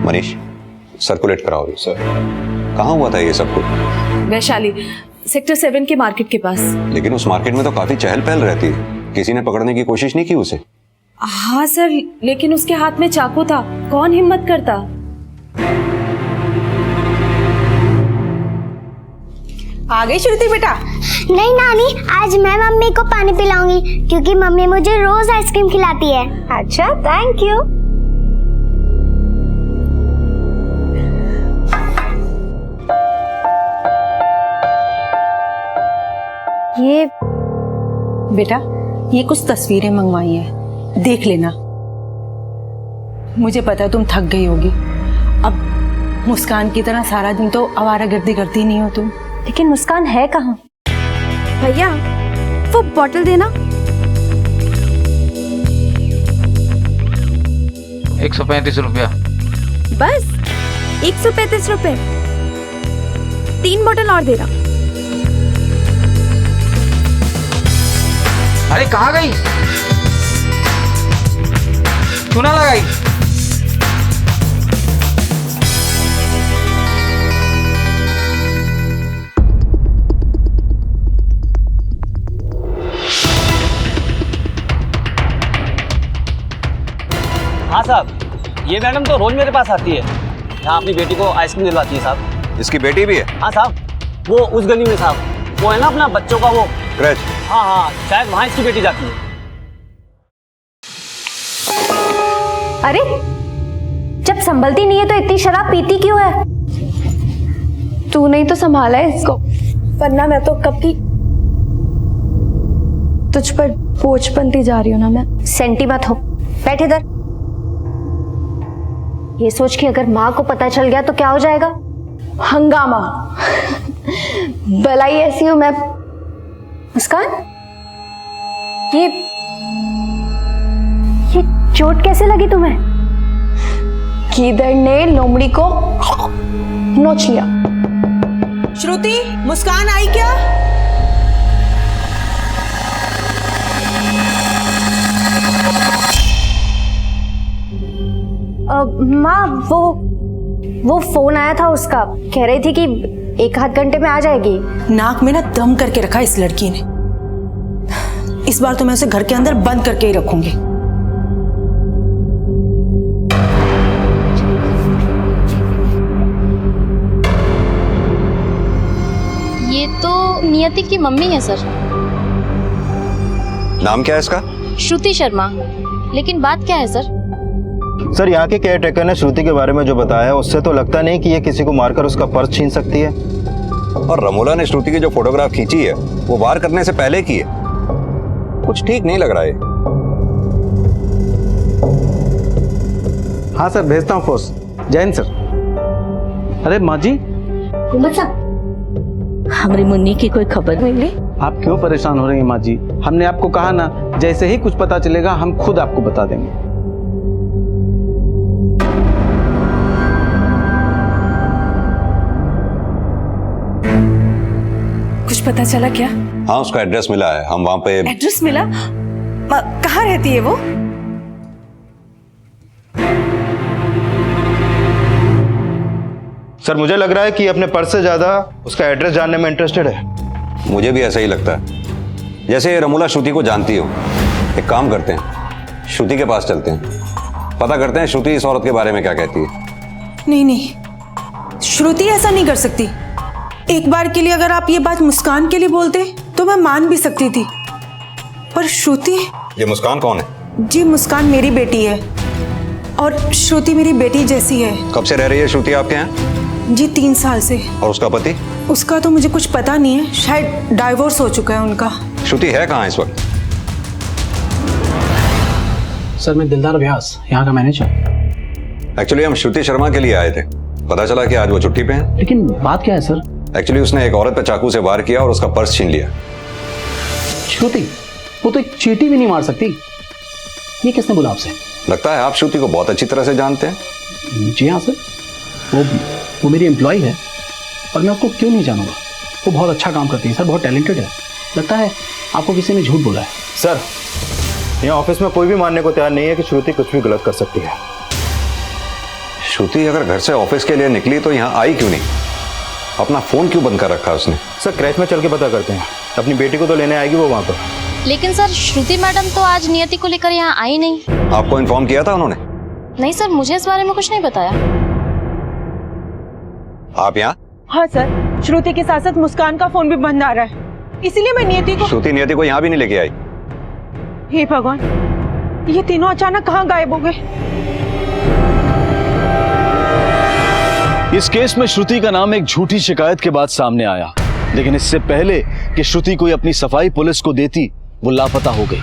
S6: मनीष, सर्कुलेट कराओ ये। सर, कहाँ हुआ था ये सब कुछ?
S3: वैशाली, सेक्टर 7 के मार्केट के पास।
S6: लेकिन उस मार्केट में तो काफी चहल पहल रहती है, किसी ने पकड़ने की कोशिश नहीं की उसे?
S3: हाँ सर, लेकिन उसके हाथ में चाकू था, कौन हिम्मत करता?
S12: आ गई श्रुति बेटा?
S17: नहीं नानी, आज मैं मम्मी को पानी पिलाऊंगी क्योंकि मम्मी मुझे रोज आइसक्रीम खिलाती है।
S13: अच्छा, थैंक यू।
S3: ये बेटा, ये कुछ तस्वीरें मंगवाई हैं, देख लेना। मुझे पता है तुम थक गई होगी। अब मुस्कान की तरह सारा दिन तो आवारागर्दी करती नहीं हो तुम।
S13: लेकिन मुस्कान है कहाँ?
S12: भैया, वो बॉटल देना।
S9: 135 रुपया।
S12: बस 135 रुपए? 3 बॉटल और देना।
S9: अरे कहाँ गई? चूना लगाई?
S21: हाँ साहब, ये मैडम तो रोज मेरे पास आती है, यहाँ अपनी बेटी को आइसक्रीम दिलवाती है साहब।
S6: इसकी बेटी भी है?
S21: हाँ साहब, वो उस गली में साहब, वो है ना अपना बच्चों का वो
S6: क्रच।
S21: हाँ हाँ, शायद वहाँ इसकी बेटी जाती है।
S13: अरे, जब संभलती नहीं है तो इतनी शराब पीती क्यों है?
S12: तू नहीं तो संभाला है इसको, वरना मैं तो कब की तुझ पर बोझ बनती जा रही हूँ ना मैं।
S13: सेंटी मत हो, बैठ इधर। ये सोच कि अगर माँ को पता चल गया तो क्या हो जाएगा?
S12: हंगामा। भलाई ऐसी हूँ मैं।
S13: मुस्कान, ये चोट कैसे लगी तुम्हें?
S12: गीदड़ ने लोमड़ी को नोच लिया।
S3: श्रुति, मुस्कान आई क्या?
S12: माँ, वो फोन आया था उसका, कह रही थी कि 1 आध घंटे में आ जाएगी।
S3: नाक में ना दम करके रखा इस लड़की ने। इस बार तो मैं उसे घर के अंदर बंद करके ही रखूंगी।
S1: ये तो नियति की मम्मी है सर।
S6: नाम क्या है इसका?
S1: श्रुति शर्मा। लेकिन बात क्या है सर?
S16: सर, यहाँ के केयर टेकर ने श्रुति के बारे में जो बताया उससे तो लगता नहीं कि ये किसी को मारकर उसका पर्स छीन सकती है।
S6: और रमोला ने श्रुति की जो फोटोग्राफ खींची है वो वार करने से पहले की है। कुछ ठीक नहीं लग रहा है।
S16: हाँ सर, भेजता हूँ फोर्स। जय हिंद सर। अरे माँ जी,
S11: हमारी मुन्नी की कोई खबर मिली?
S16: आप क्यों परेशान हो रही हैं माँ जी? हमने आपको कहा ना, जैसे ही कुछ पता चलेगा हम खुद आपको बता देंगे।
S3: कुछ पता चला क्या?
S6: हाँ, उसका एड्रेस मिला है। हम वहाँ पे।
S3: एड्रेस मिला? कहाँ रहती है वो?
S16: सर, मुझे लग रहा है कि अपने पर्स से ज्यादा उसका एड्रेस जानने में इंटरेस्टेड है।
S6: मुझे भी ऐसा ही लगता है। जैसे रमोला श्रुति को जानती हो। एक काम करते हैं, श्रुति के पास चलते हैं, पता करते हैं श्रुति इस औरत के बारे में क्या कहती है।
S3: नहीं, श्रुति ऐसा नहीं कर सकती। एक बार के लिए अगर आप ये बात मुस्कान के लिए बोलते तो मैं मान भी सकती थी, पर श्रुति।
S6: ये मुस्कान कौन है?
S3: जी, मुस्कान मेरी बेटी है और श्रुति मेरी बेटी जैसी है।
S6: कब से रह रही है श्रुति आपके यहाँ?
S3: जी, 3 साल से।
S6: और उसका पति?
S3: उसका तो मुझे कुछ पता नहीं है, शायद डाइवोर्स हो चुका है उनका।
S6: श्रुति है कहाँ इस वक्त?
S8: सर, मैं दिलदार व्यास, यहाँ का मैनेजर।
S6: एक्चुअली हम श्रुति शर्मा के लिए आए थे। पता चला कि आज वो छुट्टी पे है।
S8: लेकिन बात क्या है सर?
S6: एक्चुअली उसने एक औरत पे चाकू से वार किया और उसका पर्स छीन लिया।
S8: श्रुति, वो तो एक चींटी भी नहीं मार सकती। ये किसने बोला आपसे?
S6: लगता है आप श्रुति को बहुत अच्छी तरह से जानते हैं।
S8: जी हाँ सर, वो मेरी एम्प्लॉय है और मैं उसको क्यों नहीं जानूंगा। वो बहुत अच्छा काम करती है सर, बहुत टैलेंटेड है। लगता है आपको किसी ने झूठ बोला है।
S16: सर, यहाँ ऑफिस में कोई भी मानने को तैयार नहीं है कि श्रुति कुछ भी गलत कर सकती है।
S6: श्रुति अगर घर से ऑफिस के लिए निकली तो यहाँ आई क्यों नहीं? अपना फोन क्यों बंद कर रखा उसने?
S16: सर, क्रैच में चल के पता करते हैं। अपनी बेटी को तो लेने आएगी वो वहाँ पर।
S1: लेकिन सर, श्रुति मैडम तो आज नियति को लेकर यहाँ आई नहीं।
S6: आपको इन्फॉर्म किया था उन्होंने?
S1: नहीं सर, मुझे इस बारे में कुछ नहीं बताया।
S6: आप यहाँ?
S3: हाँ सर, श्रुति के साथ साथ मुस्कान का फोन भी बंद आ रहा है, इसीलिए मैं नियति को।
S6: श्रुति नियति को यहाँ भी नहीं लेके आई?
S3: हे भगवान, ये तीनों अचानक कहाँ गायब हो गए?
S2: इस केस में श्रुति का नाम एक झूठी शिकायत के बाद सामने आया, लेकिन इससे पहले कि श्रुति कोई अपनी सफाई पुलिस को देती, वो लापता हो गई।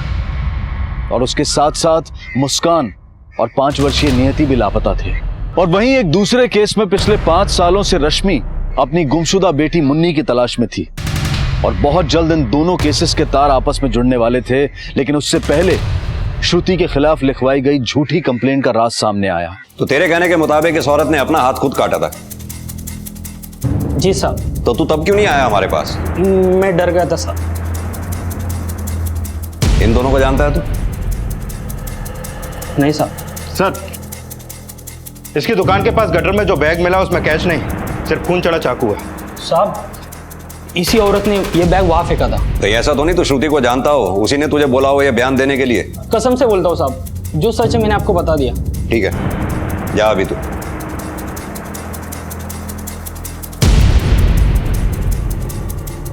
S2: और उसके साथ साथ मुस्कान और 5 वर्षीय नियति भी लापता थे। और वहीं एक दूसरे केस में पिछले 5 सालों से रश्मि अपनी गुमशुदा बेटी मुन्नी की तलाश में थी। और बहुत जल्द इन दोनों केसेस के तार आपस में जुड़ने वाले थे, लेकिन उससे पहले श्रुति के खिलाफ लिखवाई गई झूठी कंप्लेंट का राज सामने आया।
S6: तो तेरे कहने के मुताबिक इस औरत ने अपना हाथ खुद काटा था?
S8: जी साहब।
S6: तो तू तब क्यों नहीं आया हमारे पास?
S8: मैं डर गया था साहब।
S6: इन दोनों को जानता है तू?
S8: नहीं साहब।
S16: सर, इसकी दुकान के पास गटर में जो बैग मिला उसमें कैश नहीं, सिर्फ खून चढ़ा चाकू है।
S8: साहब, इसी औरत ने ये बैग वहां फेंका था।
S6: तो ऐसा तो नहीं तू श्रुति को जानता हो, उसी ने तुझे बोला हो ये बयान देने के लिए?
S8: कसम से बोलता हूँ साहब, जो सच है मैंने आपको बता दिया।
S6: ठीक है, जा अभी तू।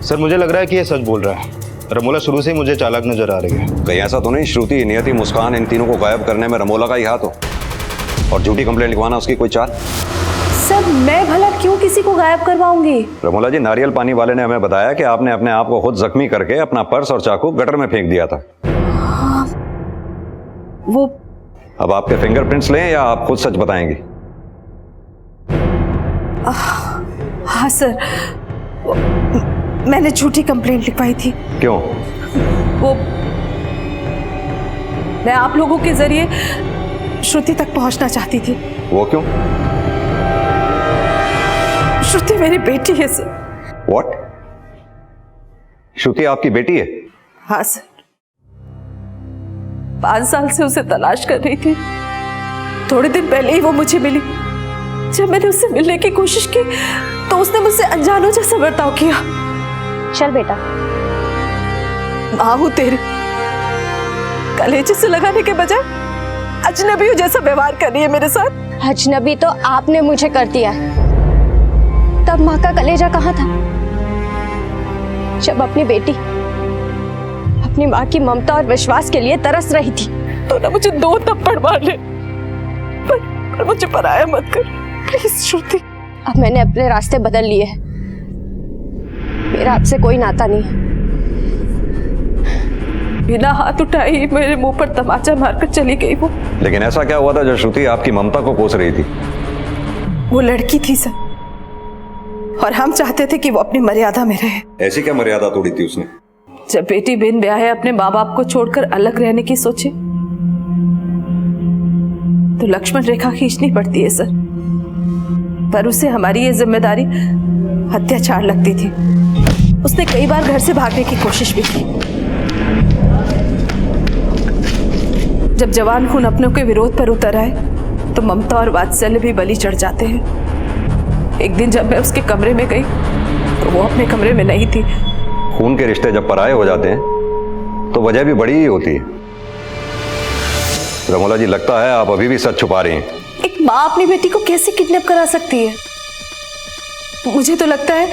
S16: सर, मुझे लग रहा है कि ये सच बोल रहा है। रमोला शुरू से ही मुझे चालाक नजर आ रही है।
S6: कहीं ऐसा तो नहीं श्रुति, नियति, मुस्कान इन तीनों को गायब करने में रमोला का ही हाथ हो और झूठी कंप्लेंट लिखवाना उसकी कोई चाल?
S3: सर, मैं भला क्यों किसी को गायब करवाऊंगी?
S6: रमोला जी, नारियल पानी वाले ने हमें बताया कि आपने अपने आप को खुद जख्मी करके अपना पर्स और चाकू गटर में फेंक दिया था।
S3: वो
S6: अब आपके फिंगरप्रिंट्स लें या आप खुद सच बताएंगी?
S3: हाँ सर, मैंने झूठी कंप्लेंट लिखवाई थी।
S6: क्यों?
S3: वो मैं आप लोगों के जरिए
S22: श्रुति तक पहुंचना चाहती थी।
S6: वो क्यों?
S22: श्रुति मेरी बेटी है सर।
S6: व्हाट? श्रुति आपकी बेटी है?
S22: हाँ सर, 5 साल से उसे तलाश कर रही थी। थोड़े दिन पहले ही वो मुझे मिली। जब मैंने उससे मिलने की कोशिश की तो उसने मुझसे अनजानों जैसा बर्ताव किया।
S12: चल बेटा।
S22: माँ हूं तेरे, कलेजे से लगाने के बजाय अजनबियों जैसा व्यवहार कर रही है मेरे साथ।
S12: अजनबी तो आपने मुझे कर दिया है। तब माँ का कलेजा कहाँ था? जब अपनी बेटी अपनी माँ की ममता और विश्वास के लिए तरस रही थी।
S22: तो ना मुझे 2 थप्पड़ मार ले, पर मुझे पराया मत कर प्लीज श्रुति।
S12: अब मैंने अपने रास्ते बदल लिए। मेरा आपसे कोई नाता नहीं है।
S22: बिना हाथ उठाए मेरे मुंह पर तमाचा मारकर चली गई वो।
S6: लेकिन ऐसा क्या हुआ था जो श्रुति आपकी ममता को कोस रही थी?
S22: वो लड़की थी सर, और हम चाहते थे कि वो अपनी मर्यादा में रहे।
S6: ऐसी क्या मर्यादा तोड़ी थी उसने?
S22: जब बेटी बिन ब्याहे अपने माँ बाप को छोड़कर अलग रहने की सोचे तो लक्ष्मण रेखा खींचनी पड़ती है सर। पर उसे हमारी ये जिम्मेदारी अत्याचार लगती थी। उसने कई बार घर से भागने की कोशिश भी की। जब जवान खून अपनों के विरोध पर उतर आए तो ममता और वात्सल्य भी बलि चढ़ जाते हैं। एक दिन जब मैं उसके कमरे में गई तो वो अपने कमरे में नहीं थी।
S6: खून के रिश्ते जब पराये हो जाते हैं तो वजह भी बड़ी ही होती है। रमोला जी, लगता है आप अभी भी सच छुपा रही हैं।
S22: एक माँ अपनी बेटी को कैसे किडनैप करा सकती है? मुझे तो लगता है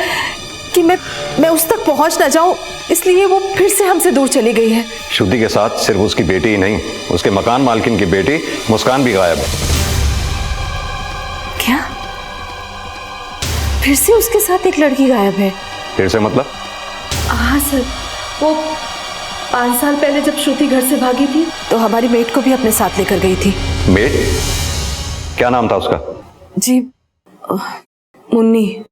S22: कि मैं उस तक पहुंच ना जाऊं, इसलिए वो फिर से हमसे दूर चली गई है।
S6: श्रुति के साथ सिर्फ उसकी बेटी ही नहीं, उसके मकान मालकिन की बेटी मुस्कान भी गायब है।
S22: क्या? फिर से उसके साथ एक लड़की गायब है?
S6: फिर से मतलब?
S22: हाँ सर, वो 5 साल पहले जब श्रुति घर से भागी थी तो हमारी मेट को भी अपने साथ लेकर गई थी।
S6: मेट? क्या नाम था उसका?
S22: जी, मुन्नी।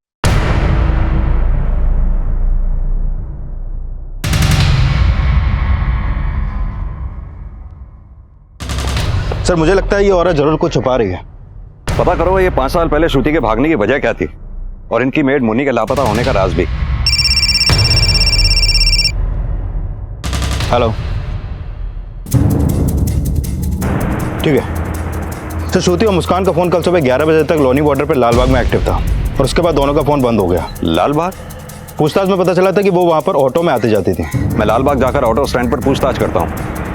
S16: सर, मुझे लगता है ये औरत जरूर कुछ छुपा रही है।
S6: पता करो ये 5 साल पहले श्रुति के भागने की वजह क्या थी, और इनकी मेड मुन्नी के लापता होने का राज भी।
S16: हेलो, ठीक है। तो श्रुति और मुस्कान का फोन कल सुबह 11 बजे तक लोनी बॉर्डर पर लालबाग में एक्टिव था, और उसके बाद दोनों का फोन बंद हो गया।
S6: लालबाग?
S16: पूछताछ में पता चला था कि वो वहां पर ऑटो में आती जाती थी।
S6: मैं लालबाग जाकर ऑटो स्टैंड पर पूछताछ करता हूँ,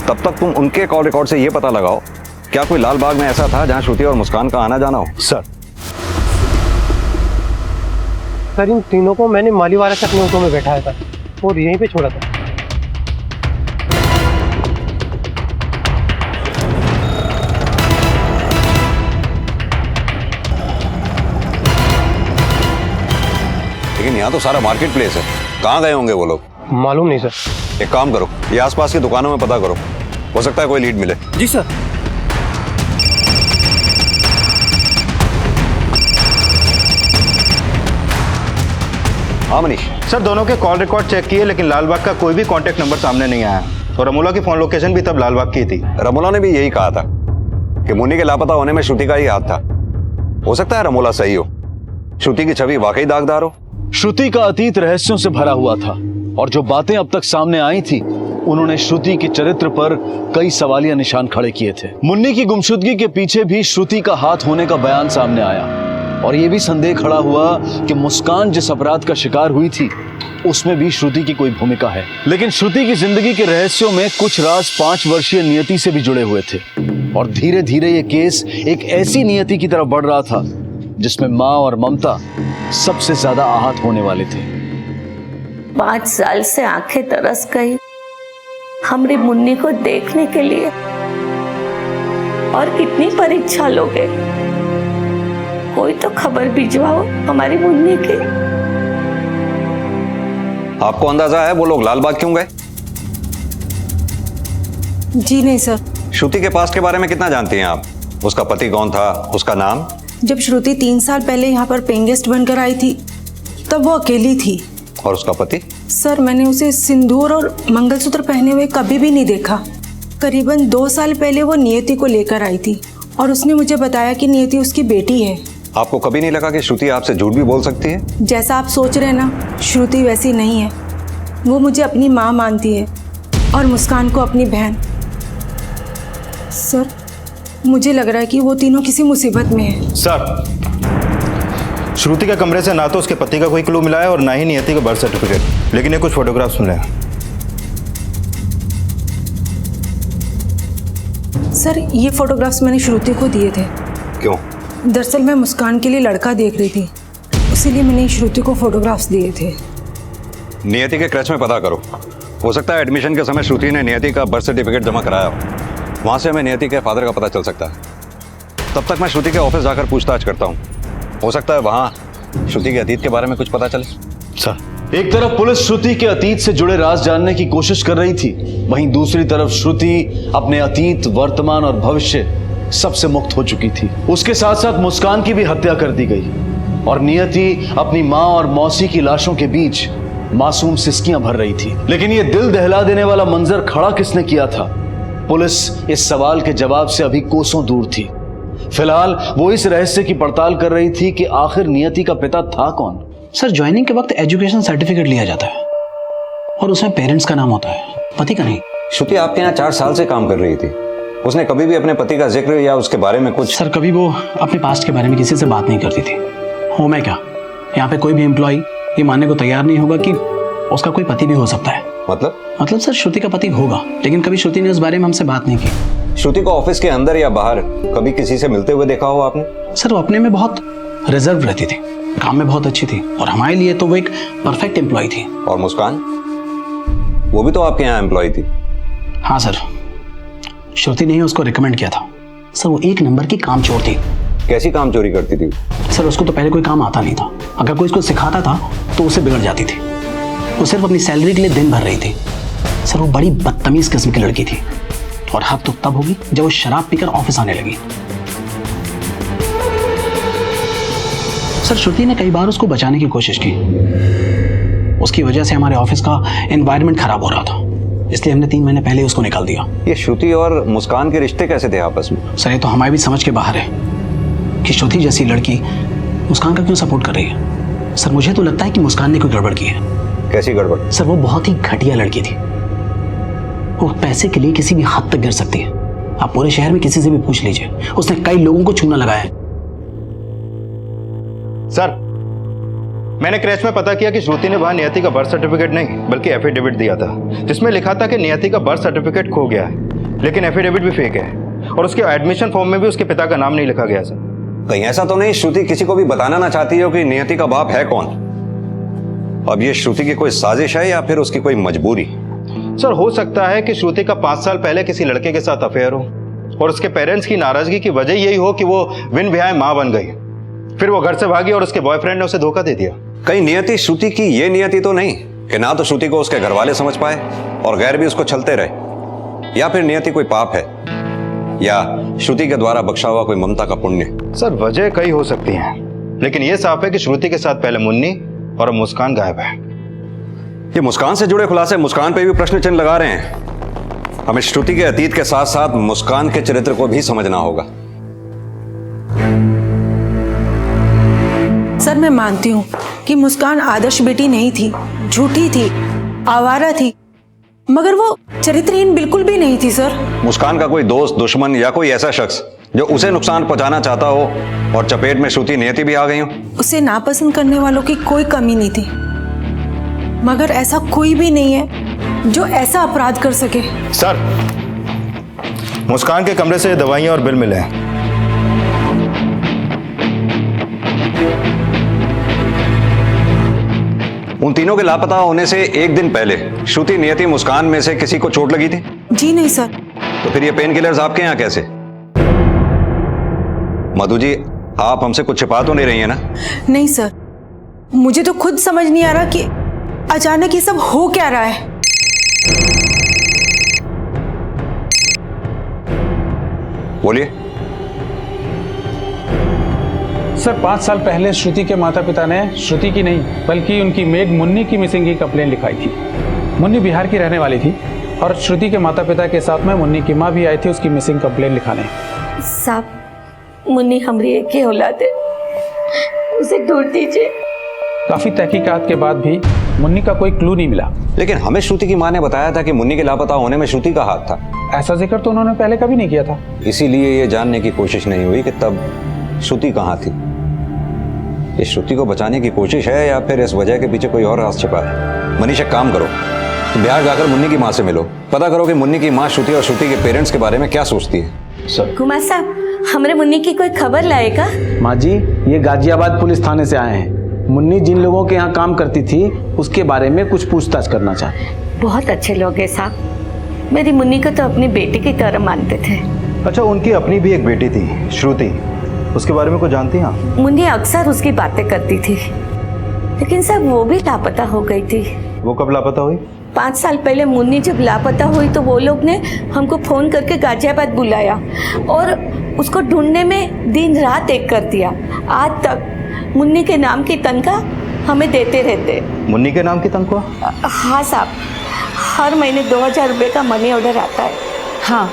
S6: तब तक तुम उनके कॉल रिकॉर्ड से ये पता लगाओ क्या कोई लालबाग में ऐसा था जहाँ श्रुति और मुस्कान का आना जाना हो।
S16: सर,
S15: इन तीनों को मैंने मालीवाला से अपने ऑटो में बैठाया था और यहीं पे छोड़ा था।
S6: लेकिन यहाँ तो सारा मार्केट प्लेस है, कहाँ गए होंगे वो लोग?
S15: मालूम नहीं सर।
S6: एक काम करो, ये आसपास की दुकानों में पता करो, हो सकता है कोई लीड मिले।
S15: जी सर।
S6: हाँ मनीष।
S16: सर, दोनों के कॉल रिकॉर्ड चेक किए, लेकिन लालबाग का कोई भी कांटेक्ट नंबर सामने नहीं आया, और रमोला की फोन लोकेशन भी तब लालबाग की थी।
S6: रमोला ने भी यही कहा था कि मुन्नी के लापता होने में श्रुति का ही हाथ था। हो सकता है रमोला सही हो, श्रुति की छवि वाकई दागदार हो।
S2: श्रुति का अतीत रहस्यों से भरा हुआ था, और जो बातें अब तक सामने आई थी उन्होंने श्रुति के चरित्र पर कई सवालिया निशान खड़े किए थे। मुन्नी की गुमशुदगी के पीछे भी श्रुति का हाथ होने का बयान सामने आया, और यह भी संदेह खड़ा हुआ कि मुस्कान जिस अपराध का शिकार हुई थी उसमें भी श्रुति की कोई भूमिका है। लेकिन श्रुति की जिंदगी के रहस्यों में कुछ राज 5 वर्षीय नियति से भी जुड़े हुए थे, और धीरे धीरे ये केस एक ऐसी नियति की तरफ बढ़ रहा था जिसमें माँ और ममता सबसे ज्यादा आहत होने वाले थे।
S19: 5 साल से आंखें तरस गई हमारी मुन्नी को देखने के लिए, और कितनी परीक्षा लोगे, कोई तो खबर भिजवाओ हमारी मुन्नी की।
S6: आपको अंदाजा है वो लोग लालबाग क्यों गए?
S3: जी नहीं सर।
S6: श्रुति के पास्ट के बारे में कितना जानती हैं आप? उसका पति कौन था, उसका नाम?
S3: जब श्रुति 3 साल पहले यहाँ पर पेइंग गेस्ट बनकर आई थी तब वो अकेली थी।
S6: और उसका पति?
S3: सर, मैंने उसे सिंदूर और मंगलसूत्र पहने हुए कभी भी नहीं देखा। करीबन 2 साल पहले वो नियति को लेकर आई थी
S18: और उसने मुझे बताया कि नियति उसकी बेटी है।
S6: आपको कभी नहीं लगा कि श्रुति आपसे झूठ भी बोल सकती है?
S18: जैसा आप सोच रहे हैं ना, श्रुति वैसी नहीं है। वो मुझे अपनी माँ मानती है और मुस्कान को अपनी बहन। सर, मुझे लग रहा है कि वो तीनों किसी मुसीबत में है।
S16: सर, श्रुति के कमरे से ना तो उसके पति का कोई क्लू मिला है और ना ही नियति का बर्थ सर्टिफिकेट, लेकिन ये कुछ फोटोग्राफ्स मिले हैं।
S18: सर, ये फोटोग्राफ्स मैंने श्रुति को दिए थे।
S6: क्यों?
S18: दरअसल मैं मुस्कान के लिए लड़का देख रही थी, इसीलिए मैंने श्रुति को फोटोग्राफ्स दिए थे।
S6: नियति के क्रच में पता करो, हो सकता है एडमिशन के समय श्रुति ने नियति का बर्थ सर्टिफिकेट जमा कराया हो। वहाँ से हमें नियति के फादर का पता चल सकता है। तब तक मैं श्रुति के ऑफिस जाकर पूछताछ करता हूँ, हो सकता है वहाँ श्रुति के अतीत के बारे में कुछ पता चले।
S2: सर, एक तरफ पुलिस श्रुति के अतीत से जुड़े राज जानने की कोशिश कर रही थी, वहीं दूसरी तरफ श्रुति अपने अतीत, वर्तमान और भविष्य सबसे मुक्त हो चुकी थी। उसके साथ साथ मुस्कान की भी हत्या कर दी गई और नियति अपनी माँ और मौसी की लाशों के बीच मासूम सिसकियां भर रही थी। लेकिन ये दिल दहला देने वाला मंजर खड़ा किसने किया था? पुलिस इस सवाल के जवाब से अभी कोसों दूर थी। फिलहाल वो इस रहस्य की पड़ताल कर रही थी कि आखिर नियति का पिता था कौन।
S8: सर, ज्वाइनिंग के वक्त एजुकेशन सर्टिफिकेट लिया जाता है और उसमें पेरेंट्स का नाम होता है, पति का नहीं।
S6: श्रुति आपके यहाँ 4 साल से काम कर रही थी, उसने कभी भी अपने पति का जिक्र या उसके बारे में कुछ?
S8: सर, कभी वो अपने पास्ट के बारे में किसी से बात नहीं करती थी। हो मैं क्या, यहाँ पे कोई भी एम्प्लॉय ये मानने को तैयार नहीं होगा कि उसका कोई पति भी हो सकता है। मतलब सर, श्रुति का पति होगा, लेकिन कभी श्रुति ने उस बारे में हमसे बात नहीं की।
S6: श्रुति को ऑफिस के अंदर या बाहर कभी किसी से मिलते हुए देखा हो आपने?
S8: सर, वो अपने में बहुत रिजर्व रहती थी, काम में बहुत अच्छी थी और हमारे लिए तो वो एक परफेक्ट एम्प्लॉय थी।
S6: और मुस्कान, वो भी तो आपके यहाँ एम्प्लॉय थी।
S8: हाँ सर, श्रुति ने ही उसको रिकमेंड किया था। सर, वो एक नंबर की काम चोर थी।
S6: कैसी काम चोरी करती थी?
S8: सर, उसको तो पहले कोई काम आता नहीं था। अगर कोई इसको सिखाता था तो उसे बिगड़ जाती थी। वो सिर्फ अपनी सैलरी के लिए दिन भर रही थी। सर, वो बड़ी बदतमीज किस्म की लड़की थी और हद तो तब होगी जब वो शराब पीकर ऑफिस आने लगी। सर, श्रुति ने कई बार उसको बचाने की कोशिश की। उसकी वजह से हमारे ऑफिस का एनवायरनमेंट खराब हो रहा था, इसलिए हमने 3 महीने पहले उसको निकाल दिया।
S6: ये श्रुति और मुस्कान के रिश्ते कैसे थे आपस में?
S8: सर, ये तो हमारी भी समझ के बाहर है कि श्रुति जैसी लड़की मुस्कान का क्यों सपोर्ट कर रही है। सर, मुझे तो लगता है कि मुस्कान ने कोई गड़बड़ की है।
S6: कैसी गड़बड़?
S8: सर, वो बहुत ही घटिया लड़की थी। वो पैसे के लिए किसी भी हद तक गिर सकती है। आप पूरे शहर में किसी से भी पूछ लीजिए, उसने कई लोगों को चूना लगाया है।
S16: सर, मैंने क्रैच में पता किया कि श्रुति ने वहां नियति का बर्थ सर्टिफिकेट नहीं बल्कि एफिडेविट दिया था, जिसमें लिखा था कि नियति का बर्थ सर्टिफिकेट खो गया है, लेकिन एफिडेविट भी फेक है और उसके एडमिशन फॉर्म में भी उसके पिता का नाम नहीं लिखा गया। सर,
S6: कहीं ऐसा तो नहीं श्रुति किसी को भी बताना ना चाहती हो कि नियति का बाप है कौन? अब ये श्रुति की कोई साजिश है या फिर उसकी कोई मजबूरी?
S16: सर, हो सकता है कि श्रुति का 5 साल पहले किसी लड़के के साथ अफेयर हो और उसके पेरेंट्स की नाराजगी की वजह यही हो कि वो बिन ब्याह मां बन गई, फिर वो घर से भागी और उसके बॉयफ्रेंड ने उसे धोखा दे दिया।
S6: कहीं नियति श्रुति की ये नियति तो नहीं कि ना तो श्रुति को उसके घर वाले समझ पाए और गैर भी उसको छलते रहे, या फिर नियति कोई पाप है या श्रुति के द्वारा बख्शा हुआ कोई ममता का पुण्य?
S16: सर, वजह कई हो सकती हैं, लेकिन यह साफ है कि श्रुति के साथ पहले मुन्नी और अब मुस्कान गायब है।
S6: ये मुस्कान से जुड़े खुलासे मुस्कान पे भी प्रश्न चिन्ह लगा रहे हैं। हमें श्रुति के अतीत के साथ साथ मुस्कान के चरित्र को भी समझना होगा।
S18: सर, मैं मानती हूँ कि मुस्कान आदर्श बेटी नहीं थी, झूठी थी, आवारा थी, मगर वो चरित्रहीन बिल्कुल भी नहीं थी। सर,
S6: मुस्कान का कोई दोस्त, दुश्मन या कोई ऐसा शख्स जो उसे नुकसान पहुंचाना चाहता हो और चपेट में श्रुति नियति भी आ गई हो?
S18: उसे नापसंद करने वालों की कोई कमी नहीं थी, मगर ऐसा कोई भी नहीं है जो ऐसा अपराध कर सके।
S16: सर, मुस्कान के कमरे से दवाइयां और बिल मिले हैं।
S6: उन तीनों के लापता होने से एक दिन पहले श्रुति, नियति, मुस्कान में से किसी को चोट लगी थी?
S18: जी नहीं सर।
S6: तो फिर ये पेन किलर्स आपके यहाँ कैसे? मधु जी, आप हमसे कुछ छिपा तो नहीं रही है ना?
S18: नहीं सर, मुझे तो खुद समझ नहीं आ रहा कि अचानक ये सब हो क्या रहा है।
S6: बोलिए।
S20: सर, 5 साल पहले श्रुति के माता पिता ने श्रुति की नहीं बल्कि उनकी मेड मुन्नी की मिसिंग की कंप्लेंट लिखाई थी। मुन्नी बिहार की रहने वाली थी और श्रुति के माता पिता के साथ में मुन्नी की माँ भी आई थी उसकी मिसिंग कंप्लेंट लिखाने।
S12: साहब,
S19: मुन्नी हमारी एक ही औलाद है, उसे ढूंढ दीजिए।
S20: काफी तहकीकात के बाद भी मुन्नी का कोई क्लू नहीं मिला।
S6: लेकिन हमें श्रुति की माँ ने बताया था कि मुन्नी के लापता होने में श्रुति का हाथ था।
S20: ऐसा जिक्र तो उन्होंने पहले कभी नहीं किया था।
S6: इसीलिए ये जानने की कोशिश नहीं हुई कि तब श्रुति कहाँ थी। इस श्रुति को बचाने की कोशिश है या फिर इस वजह के पीछे कोई और राज छिपा है। मनीष एक काम करो, बिहार जाकर मुन्नी की माँ से मिलो, पता करो कि मुन्नी की माँ श्रुति और श्रुति के पेरेंट्स के बारे में क्या सोचती है।
S2: सर
S19: कुमार साहब, हमारे मुन्नी की कोई खबर लाएगा?
S8: माँ जी, ये गाजियाबाद पुलिस थाने से आए हैं। मुन्नी जिन लोगों के यहाँ काम करती थी उसके बारे में कुछ पूछताछ करना चाहते हैं।
S19: बहुत अच्छे लोग हैं साहब, मेरी मुन्नी को तो अपनी बेटी की तरह मानते थे।
S16: अच्छा, उनकी अपनी भी एक बेटी थी श्रुति, उसके बारे में कुछ जानती हैं आप?
S19: मुन्नी अक्सर उसकी बातें करती थी, लेकिन साहब वो भी लापता हो गई थी।
S16: वो कब लापता हुई?
S19: 5 साल पहले मुन्नी जब लापता हुई तो वो लोग ने हमको फोन करके गाजियाबाद बुलाया और उसको ढूंढने में दिन रात एक कर दिया। आज तक मुन्नी के नाम की तनख्वाह हमें देते रहते।
S16: मुन्नी के नाम की तनख्वाह?
S19: हाँ साहब, हर महीने 2000 रुपये का मनी ऑर्डर आता है।
S3: हाँ,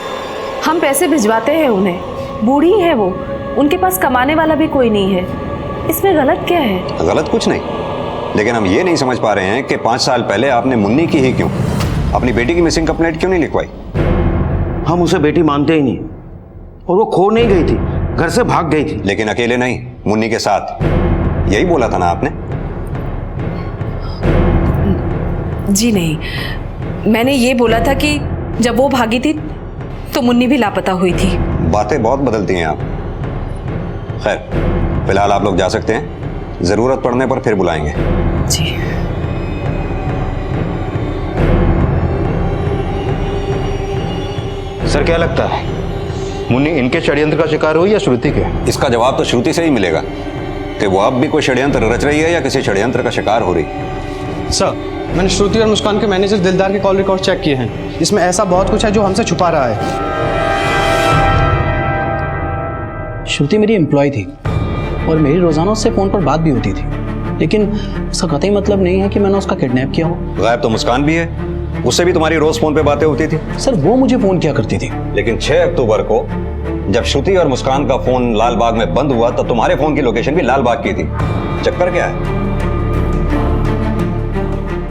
S3: हम पैसे भिजवाते हैं उन्हें। बूढ़ी है वो, उनके पास कमाने वाला भी कोई नहीं है। इसमें गलत क्या है?
S6: गलत कुछ नहीं, लेकिन हम ये नहीं समझ पा रहे हैं कि 5 साल पहले आपने मुन्नी की ही क्यों अपनी बेटी की मिसिंग कंप्लेंट क्यों नहीं लिखवाई?
S10: हम उसे बेटी मानते ही नहीं, और वो खो नहीं गई थी, घर से भाग गई थी।
S6: लेकिन अकेले नहीं, मुन्नी के साथ, यही बोला था ना आपने?
S3: जी नहीं, मैंने ये बोला था कि जब वो भागी थी तो मुन्नी भी लापता हुई थी।
S6: बातें बहुत बदलती हैं आप। खैर, फिलहाल आप लोग जा सकते हैं, जरूरत पड़ने पर फिर बुलाएंगे।
S3: जी।
S16: सर, क्या लगता है मुन्नी इनके षड्यंत्र का शिकार हुई या श्रुति के?
S6: इसका जवाब तो श्रुति से ही मिलेगा कि वो अब भी कोई षड्यंत्र रच रही है या किसी षड्यंत्र का शिकार हो रही।
S4: सर, मैंने श्रुति और मुस्कान के मैनेजर दिलदार के कॉल रिकॉर्ड चेक किए हैं। इसमें ऐसा बहुत कुछ है जो हमसे छुपा रहा है।
S8: श्रुति मेरी एम्प्लॉय थी और मेरी रोजाना उससे फोन पर बात भी होती थी, लेकिन उसका कतई मतलब नहीं है कि मैंने उसका किडनैप किया हो।
S6: गायब तो मुस्कान भी है, उससे भी तुम्हारी रोज फोन पे बातें होती थी।
S8: सर, वो मुझे फोन किया करती थी।
S6: लेकिन 6 अक्टूबर को जब श्रुति और मुस्कान का फोन लालबाग में बंद हुआ तो तुम्हारे फोन की लोकेशन भी लालबाग की थी। चक्कर क्या है?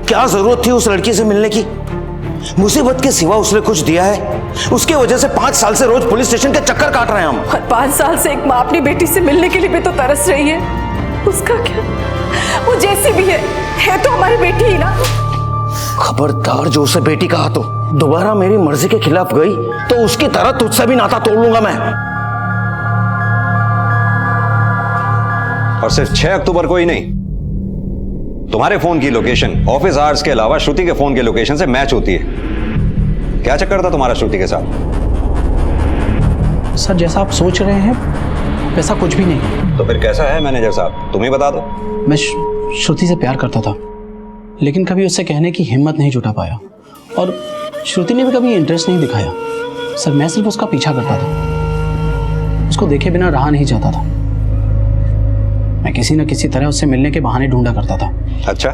S10: क्या जरूरत थी उस लड़की से मिलने की? मुसीबत के सिवा उसने कुछ दिया है? उसके वजह से 5 साल से रोज पुलिस स्टेशन के चक्कर काट रहे हैं हम।
S3: और 5 साल से एक माँ अपनी बेटी से मिलने के लिए भी तो तरस रही है। उसका क्या, वो जैसी भी है तो हमारी बेटी ही ना।
S10: खबरदार जो उसे बेटी कहा तो दोबारा मेरी मर्जी के खिलाफ गई तो उसकी तरह तुझसे भी नाता तोड़ लूंगा मैं।
S6: और सिर्फ 6 अक्टूबर को ही नहीं, तुम्हारे फोन की लोकेशन ऑफिस आवर्स के अलावा श्रुति के फोन के लोकेशन से मैच होती है। क्या चक्कर था तुम्हारा श्रुति के साथ?
S8: सर, जैसा आप सोच रहे हैं वैसा कुछ भी नहीं।
S6: तो फिर कैसा है मैनेजर साहब, तुम ही बता दो।
S8: मैं श्रुति से प्यार करता था, लेकिन कभी उससे कहने की हिम्मत नहीं जुटा पाया, और श्रुति ने भी कभी इंटरेस्ट नहीं दिखाया। सर, मैं सिर्फ उसका पीछा करता था, उसको देखे बिना रहा नहीं जाता था। मैं किसी न किसी तरह उससे मिलने के बहाने ढूंढा करता था।
S6: अच्छा?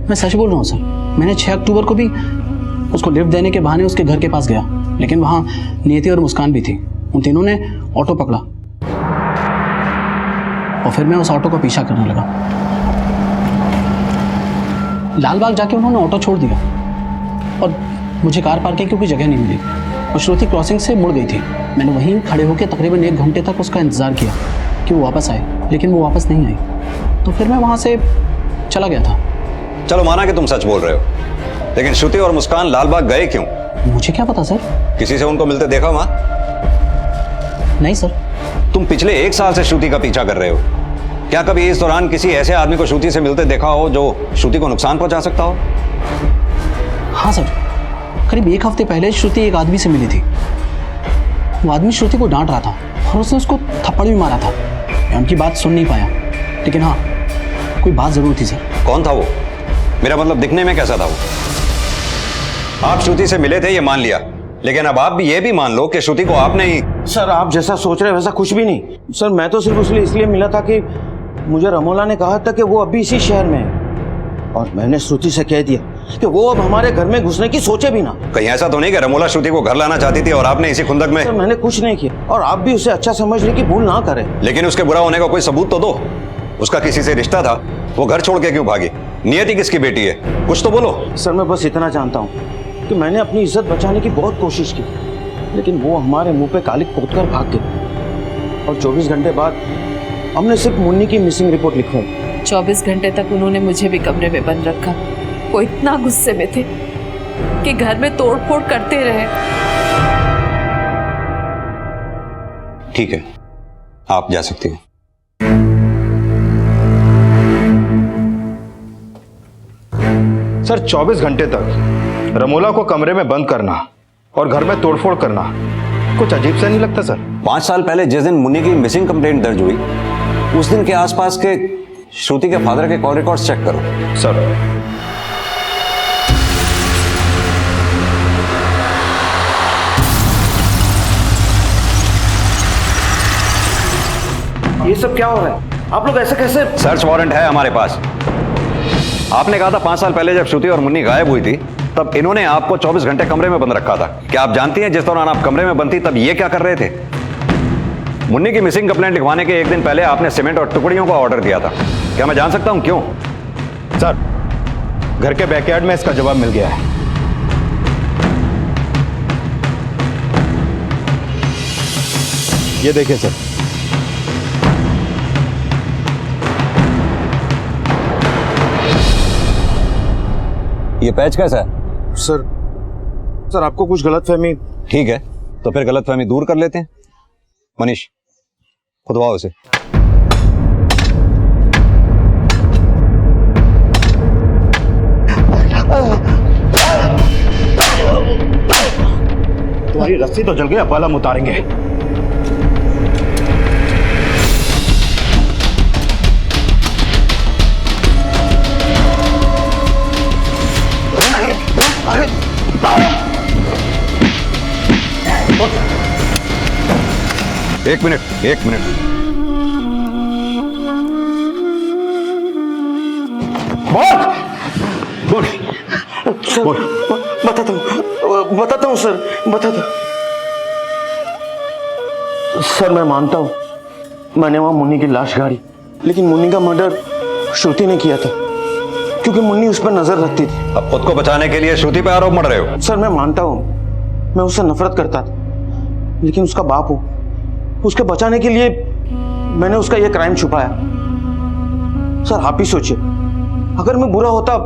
S8: मैं सच बोल रहा हूँ सर। मैंने 6 अक्टूबर को भी उसको लिफ्ट देने के बहाने उसके घर के पास गया, लेकिन वहाँ नियति और मुस्कान भी थी। उन तीनों ने ऑटो पकड़ा और फिर मैं उस ऑटो का पीछा करने लगा। लालबाग जाके उन्होंने ऑटो छोड़ दिया और मुझे कार पार्किंग की कोई जगह नहीं मिली और श्रुति क्रॉसिंग से मुड़ गई थी। मैंने वहीं खड़े होकर तकरीबन 1 घंटे तक उसका इंतजार किया कि वो वापस आए, लेकिन वो वापस नहीं आई। तो फिर मैं वहाँ से चला गया था।
S6: चलो, माना कि तुम सच बोल रहे हो, लेकिन श्रुति और मुस्कान लालबाग गए क्यों?
S8: मुझे क्या पता सर।
S6: किसी से उनको मिलते देखा वहां?
S8: नहीं सर।
S6: तुम पिछले 1 साल से श्रुति का पीछा कर रहे हो, क्या कभी इस दौरान किसी ऐसे आदमी को श्रुति से मिलते देखा हो जो श्रुति को नुकसान पहुंचा सकता हो?
S8: हाँ सर, करीब 1 हफ्ते पहले श्रुति एक आदमी से मिली थी। वो आदमी श्रुति को डांट रहा था और उसने उसको थप्पड़ भी मारा था। मैं उनकी बात सुन नहीं पाया, लेकिन हाँ, कोई बात जरूर थी सर।
S6: कौन था वो? मेरा मतलब दिखने में कैसा था वो? आप श्रुति से मिले थे ये मान लिया, लेकिन अब आप भी ये भी मान लो कि श्रुति को आपने ही।
S10: सर, आप जैसा सोच रहे हैं वैसा कुछ भी नहीं सर। मैं तो सिर्फ इसलिए मिला था कि मुझे रमोला ने कहा था कि वो अभी इसी शहर में है, और मैंने श्रुति से कह दिया कि वो अब हमारे घर में घुसने की सोचे भी ना।
S6: कहीं ऐसा तो नहीं कि रमोला श्रुति को घर लाना चाहती थी और आपने इसी खुंदक में?
S10: सर मैंने कुछ नहीं किया और आप भी उसे अच्छा समझने की भूल ना करें।
S6: लेकिन उसके बुरा होने का कोई सबूत तो दो। उसका किसी से रिश्ता था, वो घर छोड़ के क्यों भागी? नियति किसकी बेटी है, कुछ तो बोलो।
S10: सर मैं बस इतना जानता हूँ कि मैंने अपनी इज्जत बचाने की बहुत कोशिश की, लेकिन वो हमारे मुंह पे कालिक पोतकर भाग गए और 24 घंटे बाद हमने सिर्फ मुन्नी की मिसिंग रिपोर्ट लिखवाई।
S5: 24 घंटे तक उन्होंने मुझे भी कमरे में बंद रखा। वो इतना गुस्से में थे कि घर में तोड़फोड़ करते रहे।
S6: ठीक है, आप जा सकती हैं।
S16: सर 24 घंटे तक रमोला को कमरे में बंद करना और घर में तोड़फोड़ करना कुछ अजीब सा नहीं लगता सर?
S6: 5 साल पहले जिस दिन मुन्नी की मिसिंग कंप्लेंट दर्ज हुई, उस दिन के आसपास के श्रुति के फादर के कॉल रिकॉर्ड्स चेक करो।
S16: सर
S10: ये सब क्या हो रहा है? आप लोग ऐसे कैसे?
S6: सर्च वारंट है हमारे पास। आपने कहा था 5 साल पहले जब श्रुति और मुन्नी गायब हुई थी, तब इन्होंने आपको 24 घंटे कमरे में बंद रखा था। क्या आप जानती हैं जिस दौरान आप कमरे में बंद थी तब ये क्या कर रहे थे? मुन्नी की मिसिंग कंप्लेंट लिखवाने के 1 दिन पहले आपने सीमेंट और टुकड़ियों का ऑर्डर दिया था। क्या मैं जान सकता हूं क्यों?
S16: सर घर के बैकयार्ड में इसका जवाब मिल गया है। ये देखिए सर।
S6: ये पैच कैसा है?
S10: सर आपको कुछ गलतफहमी।
S6: ठीक है, तो फिर गलतफहमी दूर कर लेते हैं। मनीष, खुदवाओ उसे।
S16: तुम्हारी रस्सी तो जल गई, अब बाला हम उतारेंगे।
S6: एक मिनट।
S10: बोल। बताता हूँ सर, सर मैं मानता हूँ मैंने वहां मुन्नी की लाश गाड़ी, लेकिन मुन्नी का मर्डर श्रुति ने किया था क्योंकि मुन्नी उस पर नजर रखती थी।
S6: अब खुद को बचाने के लिए श्रुति पे आरोप मढ़ रहे हो?
S10: सर मैं मानता हूँ मैं उससे नफरत करता था, लेकिन उसका बाप हूं, उसके बचाने के लिए मैंने उसका यह क्राइम छुपाया। सर आप ही सोचिए, अगर मैं बुरा होता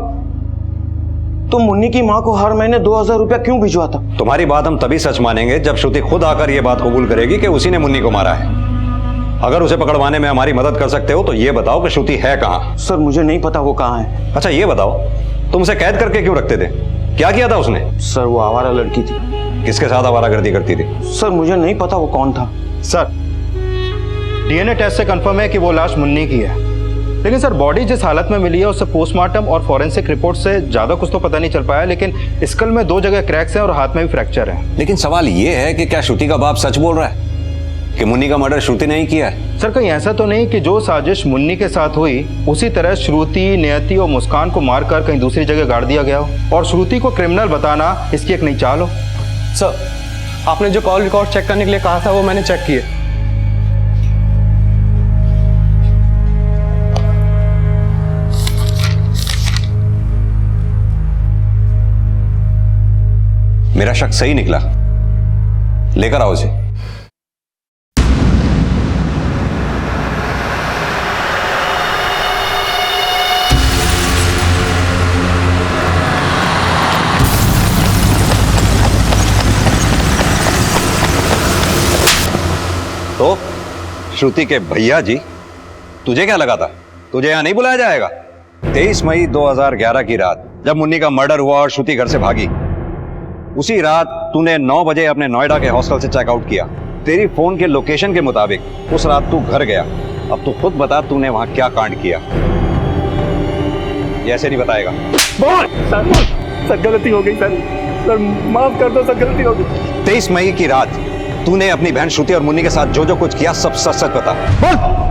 S10: तो मुन्नी की मां को हर महीने 2000 रुपया क्यों भिजवाता?
S6: तुम्हारी बात हम तभी सच मानेंगे जब श्रुति खुद आकर यह बात कबूल करेगी कि उसी ने मुन्नी को मारा है। अगर उसे पकड़वाने में हमारी मदद कर सकते हो तो ये बताओ कि श्रुति है कहां?
S10: सर मुझे नहीं पता वो कहां है।
S6: अच्छा ये बताओ, तुम उसे कैद करके क्यों रखते थे? क्या किया था उसने?
S10: सर वो आवारा लड़की थी।
S6: किसके साथ आवारागर्दी करती थी?
S10: सर मुझे नहीं पता वो कौन था।
S16: सर डीएनए टेस्ट से कंफर्म है कि वो लाश मुन्नी की है, लेकिन सर बॉडी जिस हालत में मिली है उससे पोस्टमार्टम और फॉरेंसिक रिपोर्ट से ज्यादा कुछ तो पता नहीं चल पाया, लेकिन स्कल में 2 जगह क्रैक्स हैं और हाथ में भी फ्रैक्चर है।
S6: लेकिन सवाल ये है कि क्या श्रुति का बाप सच बोल रहा है कि मुन्नी का मर्डर श्रुति ने ही किया है?
S16: सर कहीं ऐसा तो नहीं कि जो साजिश मुन्नी के साथ हुई उसी तरह श्रुति, नियति और मुस्कान को मारकर कहीं दूसरी जगह गाड़ दिया गया हो और श्रुति को क्रिमिनल बताना इसकी एक नई चाल हो?
S4: सर आपने जो कॉल रिकॉर्ड चेक करने के लिए कहा था वो मैंने चेक किए।
S6: मेरा शक सही निकला। लेकर आओ उसे। तो श्रुति के भैया जी, तुझे क्या लगा था तुझे यहां नहीं बुलाया जाएगा? 23 मई 2011 की रात जब मुन्नी का मर्डर हुआ और श्रुति घर से भागी, उसी रात तूने 9 बजे अपने नोएडा के हॉस्टल से चेकआउट किया। तेरी फोन के लोकेशन के मुताबिक उस रात तू घर गया। अब तू खुद बता तूने वहां क्या कांड किया? ये ऐसे नहीं बताएगा।
S15: सर गलती हो गई सर माफ कर दो सर, गलती हो गई।
S6: 23 मई की रात तूने अपनी बहन श्रुति और मुन्नी के साथ जो जो कुछ किया सब सच सच बता। बोल।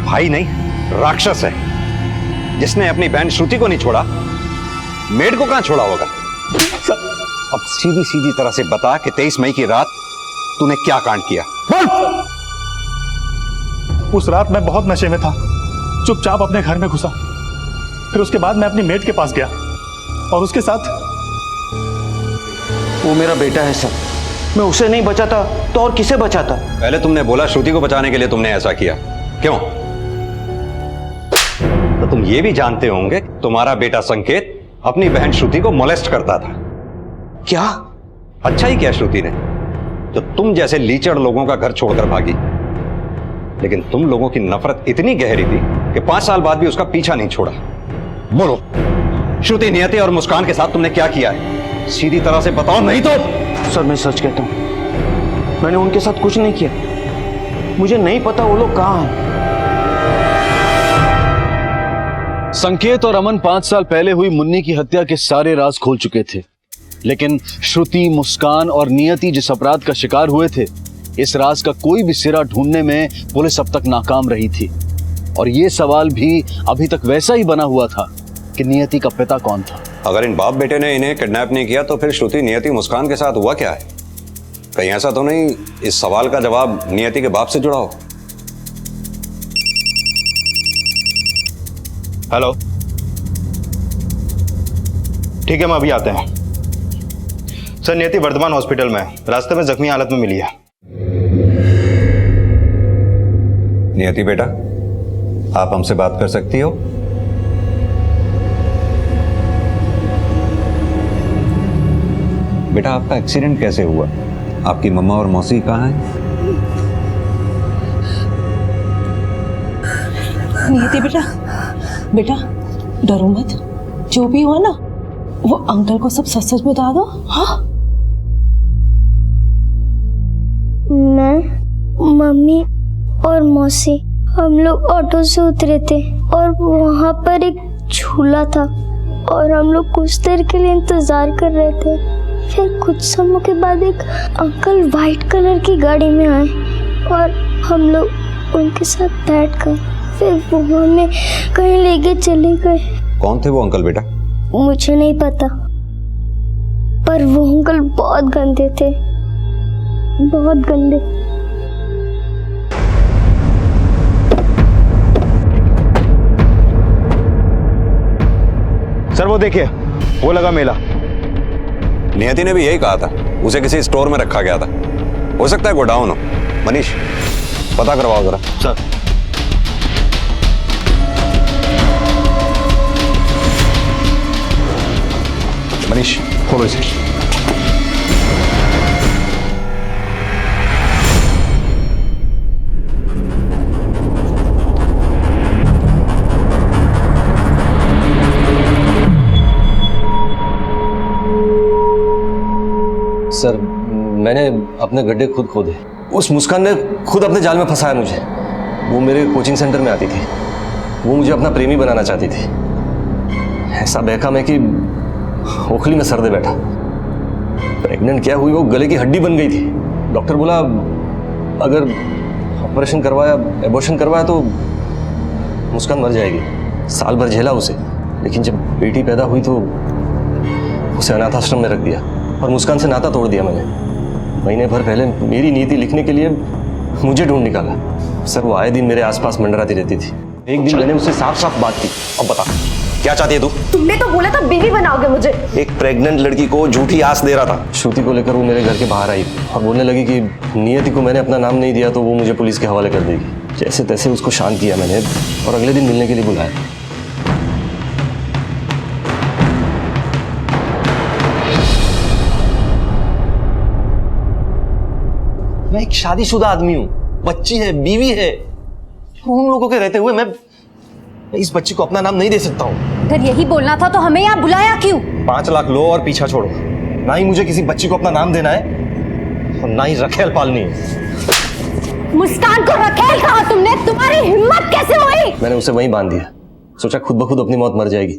S6: भाई नहीं, राक्षस है, जिसने अपनी बहन श्रुति को नहीं छोड़ा, मेड को कहां छोड़ा होगा? अब सीधी सीधी तरह से बता कि 23 मई की रात तूने क्या कांड किया?
S15: उस रात मैं बहुत नशे में था, चुपचाप अपने घर में घुसा। फिर उसके बाद मैं अपनी मेड के पास गया और उसके साथ।
S10: वो मेरा बेटा है सर, मैं उसे नहीं बचाता तो और किसे बचाता?
S6: पहले तुमने बोला श्रुति को बचाने के लिए तुमने ऐसा किया, क्यों? तो तुम ये भी जानते होंगे तुम्हारा बेटा संकेत अपनी बहन श्रुति को मोलेस्ट करता था।
S10: क्या?
S6: अच्छा ही किया श्रुति ने, तो तुम जैसे लीचड़ लोगों का घर छोड़कर भागी। लेकिन तुम लोगों की नफरत इतनी गहरी थी कि 5 साल बाद भी उसका पीछा नहीं छोड़ा। बोलो, श्रुति, नियति और मुस्कान के साथ तुमने क्या किया है? सीधी तरह से बताओ, नहीं तो।
S10: सर मैं सच कहता हूं, मैंने उनके साथ कुछ नहीं किया। मुझे नहीं पता वो लोग कहां हैं।
S2: संकेत और अमन 5 साल पहले हुई मुन्नी की हत्या के सारे राज खोल चुके थे, लेकिन श्रुति, मुस्कान और नियति जिस अपराध का शिकार हुए थे, इस राज का कोई भी सिरा ढूंढने में पुलिस अब तक नाकाम रही थी। और ये सवाल भी अभी तक वैसा ही बना हुआ था कि नियति का पिता कौन था।
S6: अगर इन बाप बेटे ने इन्हें किडनैप नहीं किया तो फिर श्रुति, नियति, मुस्कान के साथ हुआ क्या है? कहीं ऐसा तो नहीं इस सवाल का जवाब नियति के बाप से जुड़ा हो?
S16: हेलो, ठीक है, हम अभी आते हैं। सर, नियति वर्धमान हॉस्पिटल में है, रास्ते में जख्मी हालत में मिली है।
S6: नियति बेटा, आप हमसे बात कर सकती हो? बेटा, आपका एक्सीडेंट कैसे हुआ? आपकी मम्मा और मौसी कहाँ हैं?
S3: नियति बेटा, बेटा डरो मत, जो भी हुआ ना वो अंकल को सब सच सच बता दो। हाँ,
S17: मैं, मम्मी और मौसी हम लोग ऑटो से उतरे थे और वहाँ पर एक झूला था और हम लोग कुछ देर के लिए इंतजार कर रहे थे। फिर कुछ समय के बाद एक अंकल वाइट कलर की गाड़ी में आए और हम लोग उनके साथ बैठकर फिर वो हमें कहीं लेके चले गए।
S6: कौन थे वो अंकल बेटा?
S17: मुझे नहीं पता, पर वो अंकल बहुत गंदे थे, बहुत गंदे।
S16: सर वो देखिए, वो लगा मेला।
S6: नियति ने भी यही कहा था, उसे किसी स्टोर में रखा गया था। हो सकता है गोडाउन हो। मनीष, पता करवाओ जरा।
S16: सर।
S6: मनीष, खोलो इसे।
S7: सर, मैंने अपने गड्ढे खुद खोदे। उस मुस्कान ने खुद अपने जाल में फंसाया मुझे। वो मेरे कोचिंग सेंटर में आती थी, वो मुझे अपना प्रेमी बनाना चाहती थी। ऐसा बहका मैं कि ओखली में सरदे बैठा। प्रेग्नेंट क्या हुई, वो गले की हड्डी बन गई थी। डॉक्टर बोला अगर ऑपरेशन करवाया, एबॉर्शन करवाया तो मुस्कान मर जाएगी। साल भर झेला उसे, लेकिन जब बेटी पैदा हुई तो उसे अनाथ आश्रम में रख दिया और मुस्कान से नाता तोड़ दिया मैंने। महीने भर पहले मेरी नीति लिखने के लिए मुझे ढूंढ निकाला। सर, वो आए दिन मेरे आसपास मंडराती रहती थी। एक दिन मैंने उससे साफ साफ बात की। अब बता, क्या चाहती है तू?
S12: तुमने तो बोला था बीवी बनाओगे मुझे।
S7: एक प्रेग्नेंट लड़की को झूठी आस दे रहा था। श्रुति को लेकर वो मेरे घर के बाहर आई और बोलने लगी कि नियति को मैंने अपना नाम नहीं दिया तो वो मुझे पुलिस के हवाले कर देगी। जैसे तैसे उसको शांत किया मैंने और अगले दिन मिलने के लिए बुलाया। मैं एक शादीशुदा आदमी हूँ, बच्ची है, बीवी है। उन लोगों के रहते हुए मैं इस बच्ची को अपना नाम नहीं दे सकता हूँ।
S12: अगर यही बोलना था तो हमें यहाँ बुलाया क्यों?
S7: 5 लाख लो और पीछा छोड़ो। ना ही मुझे किसी बच्ची को अपना नाम देना है और ना ही रखेल पालनी है।
S12: मुस्कान को रखेल कहा तुमने? तुम्हारी हिम्मत कैसे हुई?
S7: मैंने उसे वहीं बांध दिया, सोचा खुद ब खुद अपनी मौत मर जाएगी।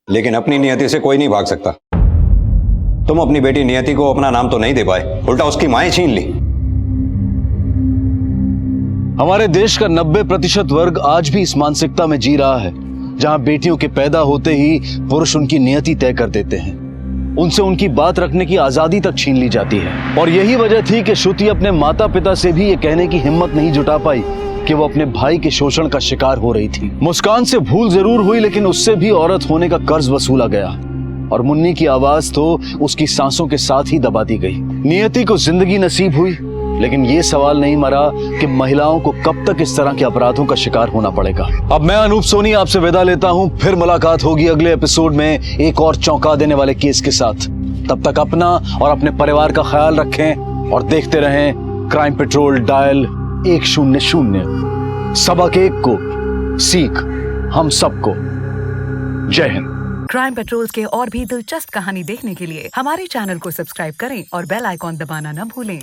S6: लेकिन अपनी नियति से कोई नहीं भाग सकता। तुम अपनी बेटी नियति को अपना नाम तो नहीं दे पाए, उल्टा उसकी माएं छीन ली।
S2: हमारे देश का 90% वर्ग आज भी इस मानसिकता में जी रहा है जहां बेटियों के पैदा होते ही पुरुष उनकी नियति तय कर देते हैं, उनसे उनकी बात रखने की आजादी तक छीन ली जाती है। और यही वजह थी कि श्रुति अपने माता पिता से भी ये कहने की हिम्मत नहीं जुटा पाई कि वो अपने भाई के शोषण का शिकार हो रही थी। मुस्कान से भूल जरूर हुई, लेकिन उससे भी औरत होने का कर्ज वसूला गया और मुन्नी की आवाज तो उसकी सांसों के साथ ही दबा दी गई। नियति को जिंदगी नसीब हुई, लेकिन ये सवाल नहीं मरा कि महिलाओं को कब तक इस तरह के अपराधों का शिकार होना पड़ेगा। अब मैं अनूप सोनी आपसे विदा लेता हूं, फिर मुलाकात होगी अगले एपिसोड में एक और चौंका देने वाले केस के साथ। तब तक अपना और अपने परिवार का ख्याल रखें और देखते रहें क्राइम पेट्रोल डायल 100। सबक एक को सीख हम सबको। जय हिंद।
S9: क्राइम पेट्रोल के और भी दिलचस्प कहानी देखने के लिए हमारे चैनल को सब्सक्राइब करें और बेल आइकॉन दबाना न भूलें।